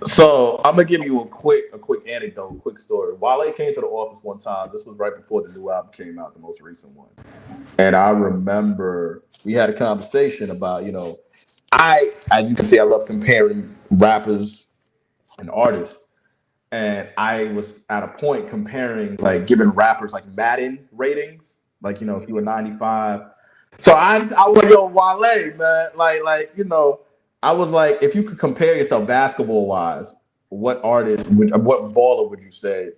So I'm gonna give you a quick anecdote, a quick story. Wale came to the office one time. This was right before the new album came out, the most recent one. And I remember we had a conversation about, as you can see, I love comparing rappers and artists. And I was at a point comparing, like, giving rappers like Madden ratings, like, if you were 95. So I was like, yo, Wale, man, I was like, if you could compare yourself basketball wise, what baller would you say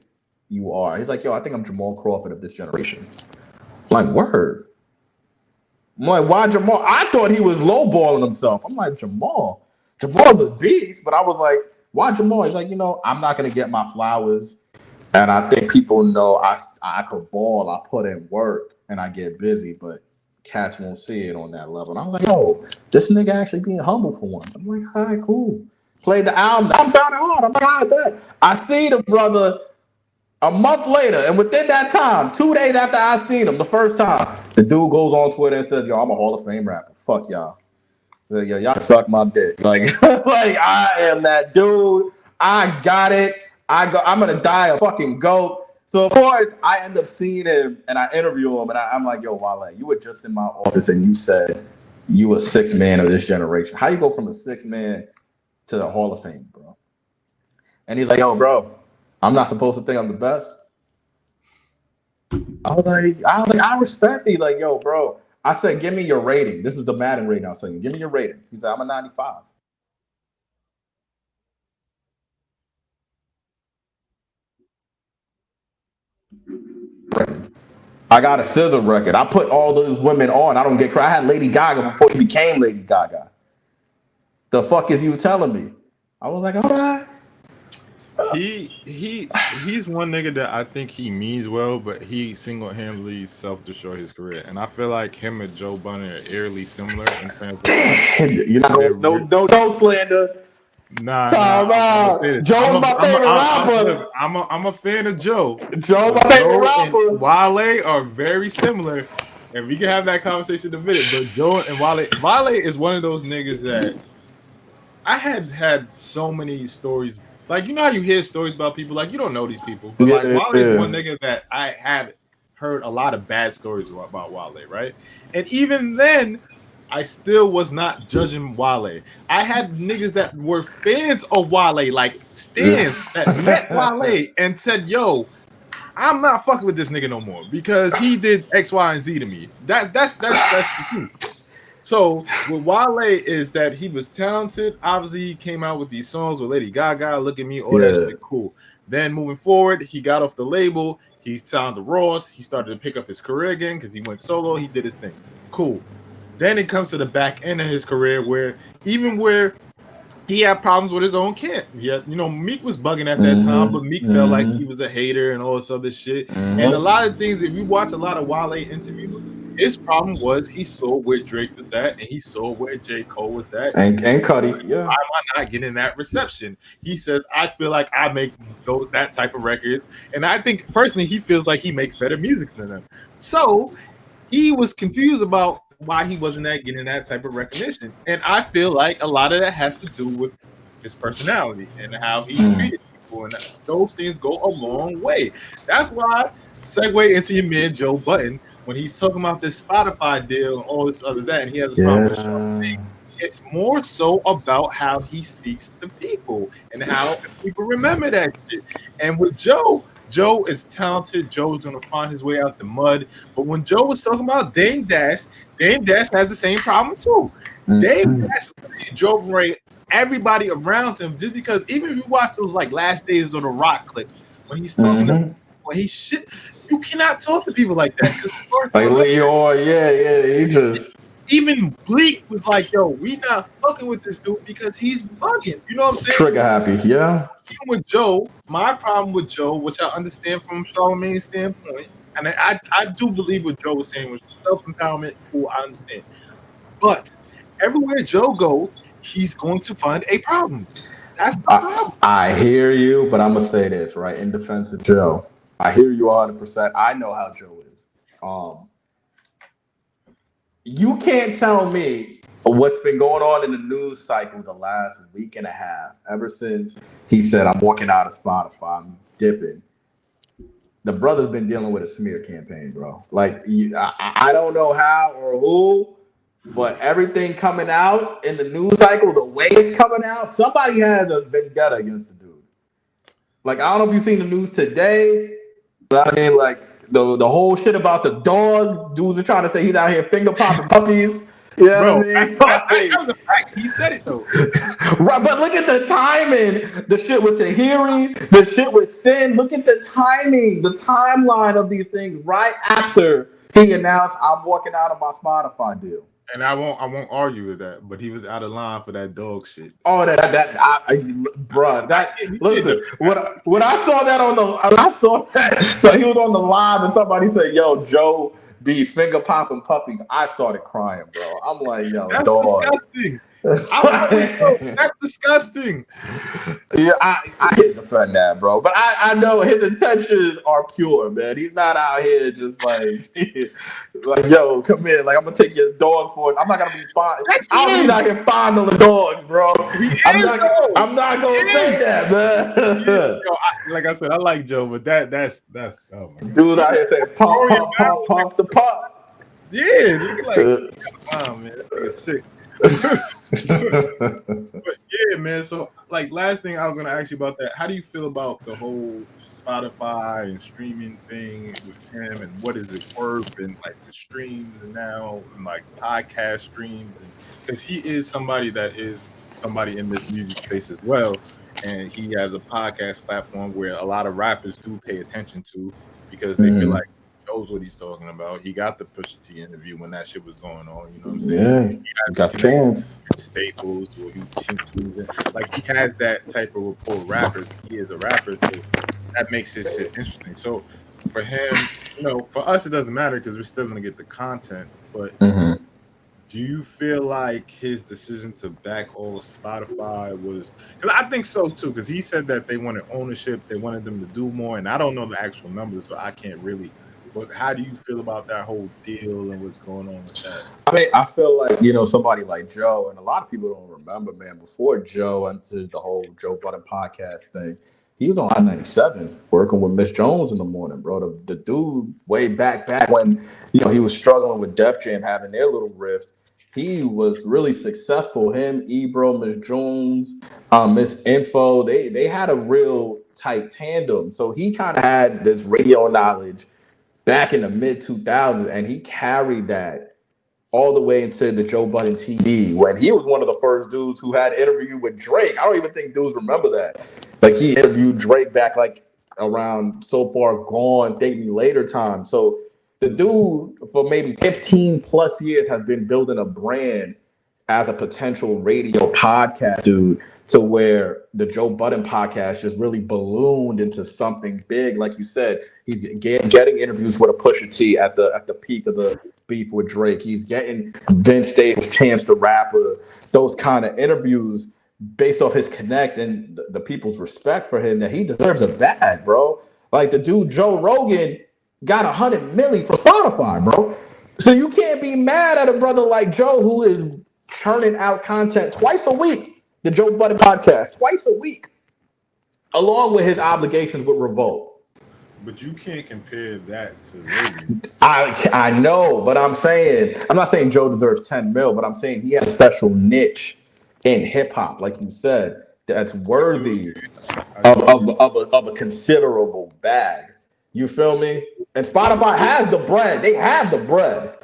you are? He's like, yo, I think I'm Jamal Crawford of this generation. I'm like, word. I'm like, why Jamal? I thought he was lowballing himself. I'm like, Jamal's a beast, but I was like, why Jamal? He's like, I'm not gonna get my flowers, and I think people know I could ball. I put in work and I get busy, but cats won't see it on that level. And I was like, yo, this nigga actually being humble for once. I'm like, all right, cool. Played the album. I'm sounding hard. I'm like, I bet. I see the brother a month later, and within that time, 2 days after I seen him the first time, the dude goes on Twitter and says, yo, I'm a Hall of Fame rapper. Fuck y'all. Like, yo, y'all suck my dick. Like, like I am that dude. I got it. I'm gonna die a fucking goat. So of course I end up seeing him and I interview him and I'm like, yo, Wale, you were just in my office and you said you a sixth man of this generation. How you go from a sixth man to the Hall of Fame, bro? And he's like, yo, bro, I'm not supposed to think I'm the best. I was like, I respect you. Like, yo, bro. I said, give me your rating. This is the Madden rating I was saying. Give me your rating. He said, I'm a 95. I got a scissor record. I put all those women on. I don't get cry. I had Lady Gaga before he became Lady Gaga. The fuck is you telling me? I was like, all right. He's one nigga that I think he means well, but he single-handedly self-destroyed his career. And I feel like him and Joe Budden are eerily similar in terms of you're not going no slander. Nah. Joe's my favorite rapper. I'm a fan of Joe. Joe's my favorite rapper. Wale are very similar, and we can have that conversation in a minute. But Joe and Wale is one of those niggas that I had so many stories. Like, you know how you hear stories about people, like you don't know these people, but like Wale is one nigga that I had heard a lot of bad stories about Wale, right? And even then, I still was not judging Wale. I had niggas that were fans of Wale, like stans that met Wale and said, yo, I'm not fucking with this nigga no more because he did X, Y, and Z to me. That's the truth. So with Wale is that he was talented. Obviously, he came out with these songs with Lady Gaga, Look at Me, all that shit, cool. Then moving forward, he got off the label. He signed to Ross. He started to pick up his career again because he went solo. He did his thing. Cool. Then it comes to the back end of his career where he had problems with his own camp. Yeah, Meek was bugging at that time, but Meek felt like he was a hater and all this other shit. And a lot of things, if you watch a lot of Wale interviews, his problem was he saw where Drake was at and he saw where J. Cole was at. And Cuddy, yeah. Why am I not getting that reception? He says, I feel like I make that type of records. And I think personally, he feels like he makes better music than them. So he was confused about why he wasn't getting that type of recognition. And I feel like a lot of that has to do with his personality and how he treated people. And those things go a long way. That's why, segue into your man, Joe Budden, when he's talking about this Spotify deal and all this other that, and he has a problem with Charlamagne, it's more so about how he speaks to people and how people remember that shit. And with Joe is talented. Joe's gonna find his way out the mud. But when Joe was talking about Dame Dash has the same problem too. Dame Dash drove away everybody around him just because even if you watch those like Last Days of the Rock clips, when he's talking to when he shit, you cannot talk to people like that. Like Leo, he just even Bleak was like, yo, we not fucking with this dude because he's bugging. You know what I'm saying? Trigger happy, yeah. Even with Joe, my problem with Joe, which I understand from Charlamagne's standpoint, and I do believe what Joe was saying was self-empowerment, cool, I understand. But everywhere Joe goes, he's going to find a problem. That's the problem. I hear you, but I'm going to say this, right, in defense of Joe. I hear you 100%. I know how Joe is. You can't tell me what's been going on in the news cycle the last week and a half, ever since he said, I'm walking out of Spotify, I'm dipping. The brother's been dealing with a smear campaign, bro. Like, I don't know how or who, but everything coming out in the news cycle, the way it's coming out, somebody has a vendetta against the dude. Like, I don't know if you've seen the news today, but I mean, like, the whole shit about the dog, dudes are trying to say he's out here finger popping puppies. You know what I mean? That was a fact. He said it though. Right, but look at the timing. The shit with Tahiri, the shit with Sin. Look at the timing, the timeline of these things right after he announced I'm walking out of my Spotify deal. And I won't argue with that, but he was out of line for that dog shit. Oh, bruh, listen. When I saw that so he was on the live and somebody said, "Yo, Joe be finger popping puppies." I started crying, bro. I'm like, yo, that's dog. Disgusting. That's disgusting. Yeah, I can't defend that, bro. But I know his intentions are pure, man. He's not out here just like, yo, come in. Like, I'm gonna take your dog for it. I'm not gonna be fine. I'm out here fondling dogs, bro. I'm not gonna say that, man. Yo, like I said, I like Joe, but that's oh my God. Dudes out here saying pump the pop. Yeah, nigga, like, wow, man, it's sick. But yeah, man. So, like, last thing I was gonna ask you about that. How do you feel about the whole Spotify and streaming thing with him, and what is it worth, and like the streams and now, and like podcast streams, because he is somebody that is somebody in this music space as well, and he has a podcast platform where a lot of rappers do pay attention to because they feel like he knows what he's talking about. He got the Pusha T interview when that shit was going on. You know what I'm saying? Yeah, he got fans. Staples, or like he has that type of rapport with rappers. He is a rapper, so that makes his shit interesting. So for him, for us it doesn't matter because we're still gonna get the content. But do you feel like his decision to back all of Spotify was? Because I think so too. Because he said that they wanted ownership, they wanted them to do more, and I don't know the actual numbers, so I can't really. But how do you feel about that whole deal and what's going on with that? I mean, I feel like, somebody like Joe, and a lot of people don't remember, man, before Joe entered the whole Joe Budden podcast thing, he was on I-97 working with Miss Jones in the morning, bro. The dude way back when, he was struggling with Def Jam having their little rift. He was really successful. Him, Ebro, Miss Jones, Miss Info, they had a real tight tandem. So he kind of had this radio knowledge back in the mid 2000s, and he carried that all the way into the Joe Budden TV when he was one of the first dudes who had an interview with Drake. I don't even think dudes remember that. Like, he interviewed Drake back like around So Far Gone, Thank Me Later time. So The dude for maybe 15 plus years has been building a brand as a potential radio podcast dude, to where the Joe Budden podcast just really ballooned into something big. Like you said, he's getting interviews with a Pusha T at the peak of the beef with Drake. He's getting Vince Staples, Chance the Rapper, those kind of interviews based off his connect and the people's respect for him, that he deserves a bag, bro. Like the dude Joe Rogan got 100 million from Spotify, bro. So you can't be mad at a brother like Joe who is churning out content twice a week. The Joe Budden podcast twice a week, along with his obligations with Revolt. But you can't compare that to Rogan. I know, but I'm not saying Joe deserves 10 mil, but I'm saying he has a special niche in hip hop, like you said, that's worthy of a considerable bag. You feel me? And Spotify has the bread. They have the bread.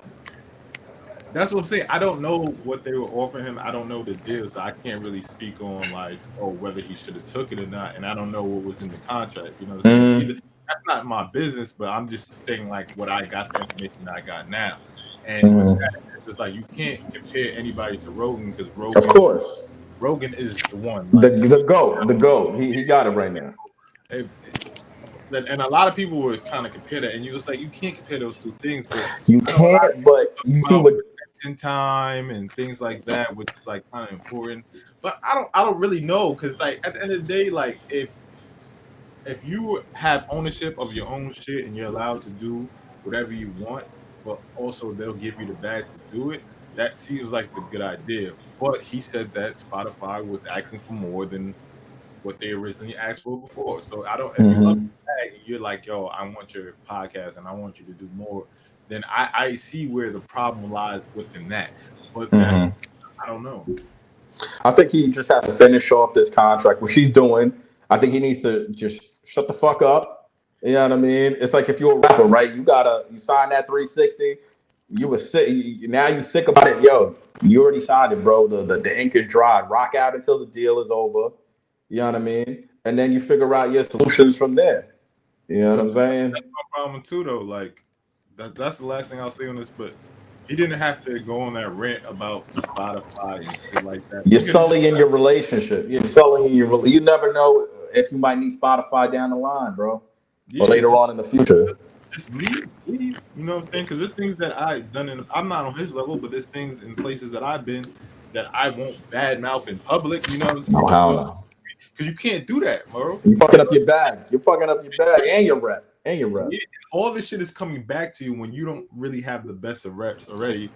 That's what I'm saying. I don't know what they were offering him. I don't know the deal, so I can't really speak on like, whether he should have took it or not. And I don't know what was in the contract. You know what I'm saying? That's not my business, but I'm just saying like what I got, the information I got now. And with that, it's just like you can't compare anybody to Rogan, because Rogan, of course, Rogan is the one. Like, the GOAT. He got it right now. And a lot of people were kind of compare that, and you was like, you can't compare those two things. But you can't. But you see what time and things like that, which is like kind of important. But I don't really know, because like at the end of the day, like if you have ownership of your own shit and you're allowed to do whatever you want, but also they'll give you the bag to do it, that seems like the good idea. But he said that Spotify was asking for more than what they originally asked for before. So I don't. If you love the bag and you're like, yo, I want your podcast and I want you to do more, then I see where the problem lies within that. But I don't know. I think he just has to finish off this contract, which he's doing. I think he needs to just shut the fuck up. You know what I mean? It's like if you're a rapper, right? You sign that 360. You were sick. Now you sick about it. Yo, you already signed it, bro. The ink is dry. Rock out until the deal is over. You know what I mean? And then you figure out your solutions from there. You know what I'm saying? That's my problem too, though. Like that's the last thing I'll say on this. But he didn't have to go on that rant about Spotify and shit like that. You're sullying in your relationship. You never know if you might need Spotify down the line, bro, or later on in the future. Just leave. You know what I'm saying? Because there's things that I've done, I'm not on his level, but there's things in places that I've been that I won't badmouth in public. You know what I'm saying? Oh, hell no. Because you can't do that, bro. You're fucking up your bag. You're fucking up your bag and your rep. Yeah, all this shit is coming back to you when you don't really have the best of reps already,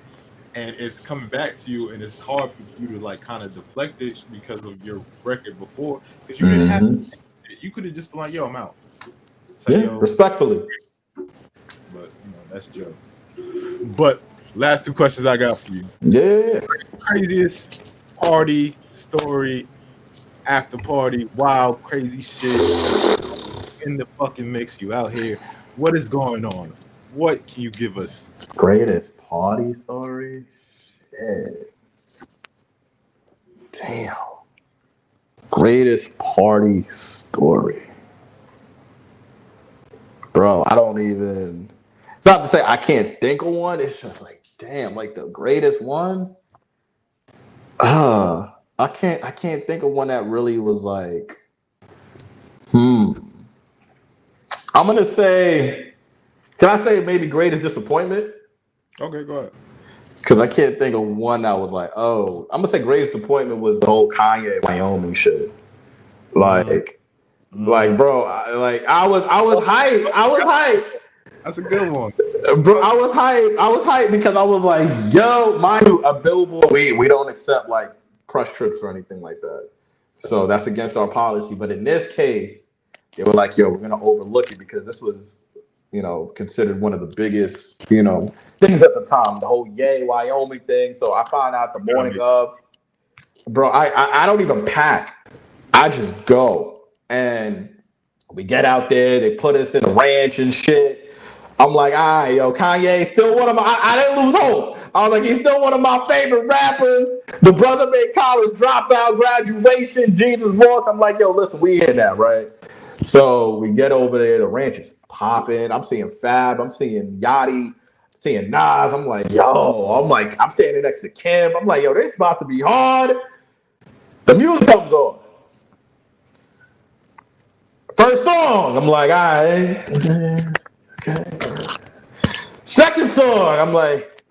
and it's coming back to you, and it's hard for you to like kind of deflect it because of your record before. Because you didn't have to, you could have just been like, "Yo, I'm out." Like, respectfully. But that's Joe. But last two questions I got for you. Yeah. Craziest party story, after party, wild, crazy shit in the fucking mix. You out here. What is going on? What can you give us? Greatest party story? Shit. Damn. Greatest party story. Bro, I don't even. It's not to say I can't think of one. It's just like, damn, like the greatest one. I can't think of one that really was like. I'm gonna say. Can I say maybe greatest disappointment? Okay, go ahead. Because I can't think of one that was like, oh, I'm gonna say greatest disappointment was the whole Kanye Wyoming shit. Like, bro, I was hyped. That's a good one, bro. I was hyped because I was like, yo, mind you, a Billboard, we don't accept like crush trips or anything like that. So that's against our policy. But in this case, they were like, yo, we're gonna overlook it because this was, considered one of the biggest, things at the time. The whole Yay Wyoming thing. So I found out the morning of, bro. I don't even pack. I just go and we get out there. They put us in a ranch and shit. I'm like, all right, yo, Kanye still one of my. I didn't lose hope. I was like, he's still one of my favorite rappers. The brother made college dropout, graduation, Jesus walks. I'm like, yo, listen, we in that, right? So we get over there, the ranch is popping. I'm seeing Fab, I'm seeing Yachty, seeing Nas. I'm like, I'm standing next to Kim. I'm like, yo, this about to be hard. The music comes on. First song, I'm like, all right. Okay. Second song, I'm like,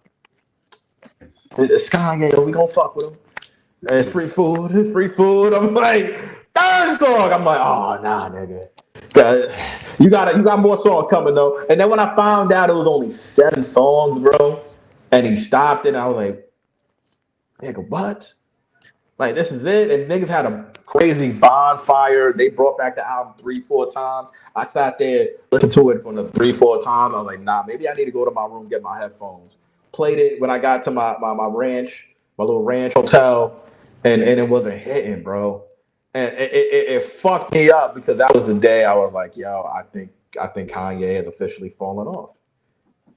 it's Kanye, we gonna fuck with him. It's free food, it's free food. I'm like, third song, I'm like, oh nah, nigga. You got more songs coming though. And then when I found out it was only 7 songs, bro, and he stopped it, I was like, nigga, what? Like, this is it? And niggas had a crazy bonfire. They brought back the album 3-4 times. I sat there, listened to it for the 3-4 times. I was like, nah, maybe I need to go to my room, get my headphones. Played it when I got to my ranch, my little ranch hotel, and it wasn't hitting, bro. And it fucked me up because that was the day I was like, yo, I think Kanye has officially fallen off.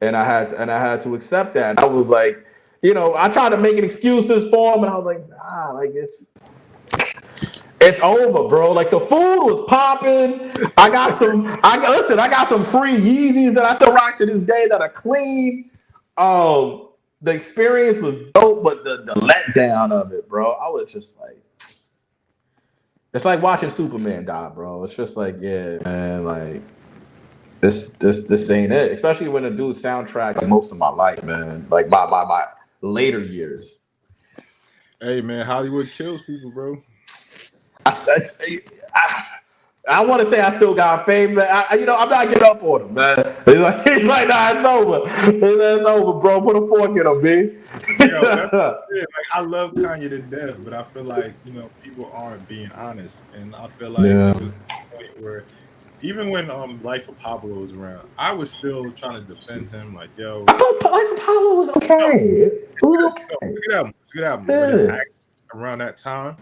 And I had to accept that. And I was like, I tried to make excuses for him, and I was like, nah, like it's over, bro. Like the food was popping. I got some free Yeezys that I still rock to this day that are clean. The experience was dope, but the letdown of it, bro, I was just like, it's like watching Superman die, bro. It's just like, yeah, man, like this ain't it. Especially when the dude soundtrack like most of my life, man. Like my later years. Hey man, Hollywood kills people, bro. I want to say I still got fame, but I'm not getting up on him, man. He's like, nah, it's over. It's over, bro. Put a fork in him, B. Like, I love Kanye to death, but I feel like people aren't being honest, and I feel like there was a point where even when Life of Pablo was around, I was still trying to defend him. Like, yo, I thought Life of Pablo was okay. It was okay. It's a good album. Yeah. Around that time,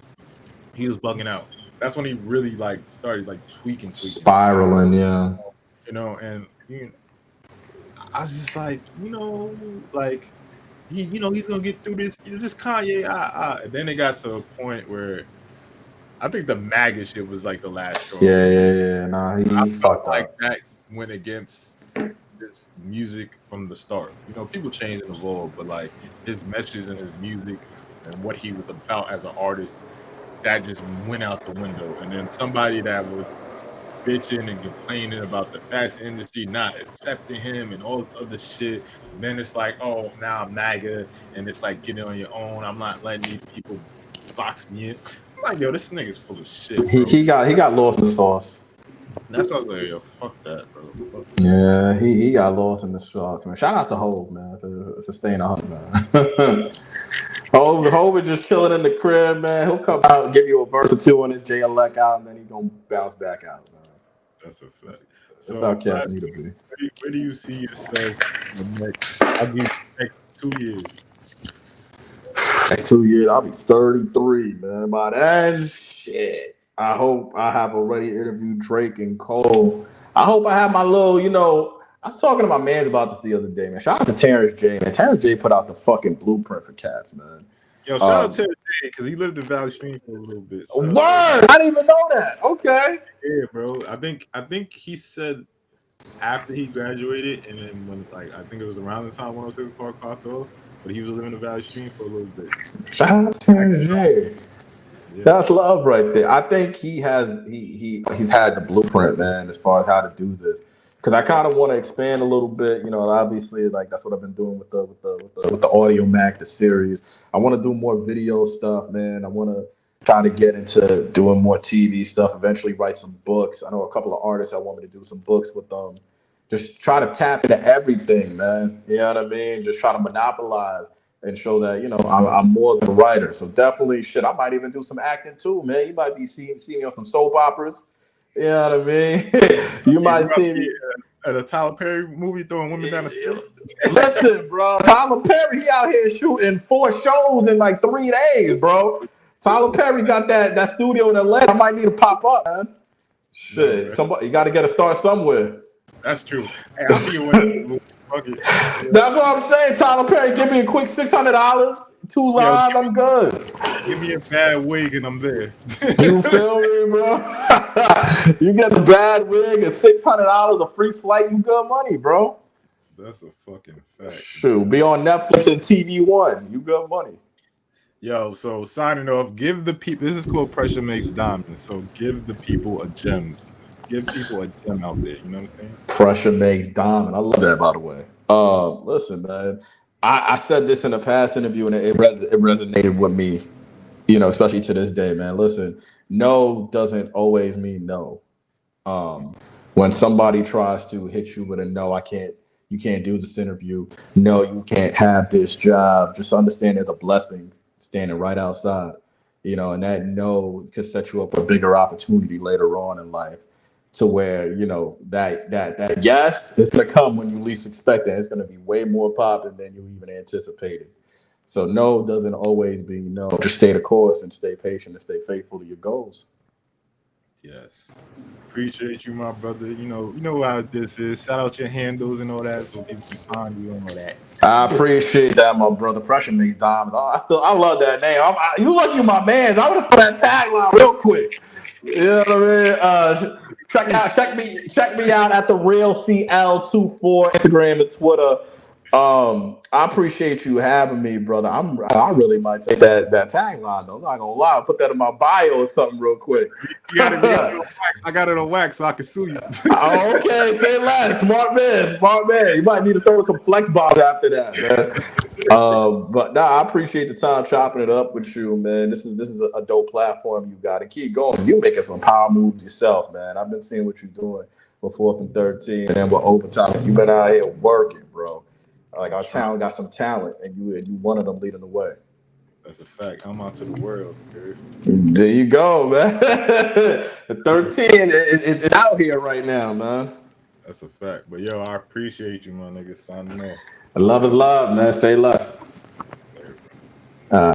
he was bugging out. That's when he really started tweaking, spiraling, yeah. And I was just like, he's gonna get through this. It's just Kanye. And then it got to a point where I think the MAGA shit was like the last straw. Yeah. Nah, he fucked up. That went against his music from the start. People change and evolve, but like his messages and his music and what he was about as an artist, that just went out the window. And then somebody that was bitching and complaining about the fashion industry not accepting him and all this other shit. And then it's like, oh, now I'm MAGA, and it's like, get it on your own. I'm not letting these people box me in. I'm like, yo, this nigga's full of shit, bro. He got lost in the sauce. That's what I was like, yo, fuck that, bro. Fuck that. Yeah, he got lost in the sauce, man. Shout out to Hov, man, for staying on, man. Hov is just chilling in the crib, man. He'll come out and give you a verse or two on his J Elect out, and then he's gonna bounce back out, man. That's a fact. That's how cats need to be. Where do you see yourself in the next 2 years? Next 2 years, I'll be 33, man. By that shit, I hope I have already interviewed Drake and Cole. I hope I have my little, I was talking to my man about this the other day, man. Shout out to Terrence J, man. Terrence J put out the fucking blueprint for cats, man. Yo, shout out to Terrence J because he lived in Valley Stream for a little bit. Word! I didn't even know that. Okay. Yeah, bro. I think he said after he graduated, and then when I think it was around the time 106 Park popped off, but he was living in Valley Stream for a little bit. Shout out to Terrence J. Yeah. That's love right there. I think he's had the blueprint, man, as far as how to do this. Because I kind of want to expand a little bit, obviously, that's what I've been doing with the Audio Mac, the series. I want to do more video stuff, man. I want to try to get into doing more TV stuff, eventually write some books. I know a couple of artists I want me to do some books with them. Just try to tap into everything, man. You know what I mean? Just try to monopolize and show that, I'm more than a writer. So definitely, I might even do some acting too, man. You might be seeing me on some soap operas. You know what I mean? You might see me at a Tyler Perry movie throwing women down the field. Listen, bro, Tyler Perry, he out here shooting 4 shows in 3 days, bro. Tyler Perry got that studio in LA. I might need to pop up, man. Shit, yeah, somebody, you got to get a start somewhere. That's true. Hey, I'll be your That's what I'm saying. Tyler Perry, give me a quick $600, 2 lines, I'm good. Give me a bad wig and I'm there. You feel me, bro? You get the bad wig and $600 of free flight. You good money, bro. That's a fucking fact. Shoot, be on Netflix and TV One. You good money. Yo, so signing off, give the people, this is called Pressure Makes Diamonds. So give the people a gem. Give people a gem out there. You know what I'm saying? Pressure makes diamond. I love that, by the way. Listen, man. I said this in a past interview and it resonated with me, especially to this day, man. Listen, no doesn't always mean no. When somebody tries to hit you with a no, you can't do this interview. No, you can't have this job. Just understand there's a blessing standing right outside, and that no could set you up for a bigger opportunity later on in life to where, that yes, it's going to come when you least expect it. It's going to be way more popping than you even anticipated. So no doesn't always be no. Just stay the course and stay patient and stay faithful to your goals. Yes. Appreciate you, my brother. You know how this is. Shout out your handles and all that, so people can find you and all that. I appreciate that, my brother. Pressure makes diamonds. I love that name. You lucky, my man. I would have put that tagline real quick. You know what I mean? Check me out at the Real CL24 Instagram and Twitter. I appreciate you having me, brother. I really might take that tagline though. I'm not gonna lie. I'll put that in my bio or something real quick. You got it on wax. I got it on wax, so I can sue you. Okay, say less. Smart man. You might need to throw some flex bombs after that, man. But I appreciate the time chopping it up with you, man. This is a dope platform you got to keep going. You're making some power moves yourself, man. I've been seeing what you're doing with 4th and 13 and with overtime. You've been out here working, bro. Like our town got some talent, and you one of them leading the way. That's a fact. I'm out to the world, dude. There you go, man. The 13 is out here right now, man. That's a fact. But yo, I appreciate you, my nigga. Signing off. Love is love, man. Say less.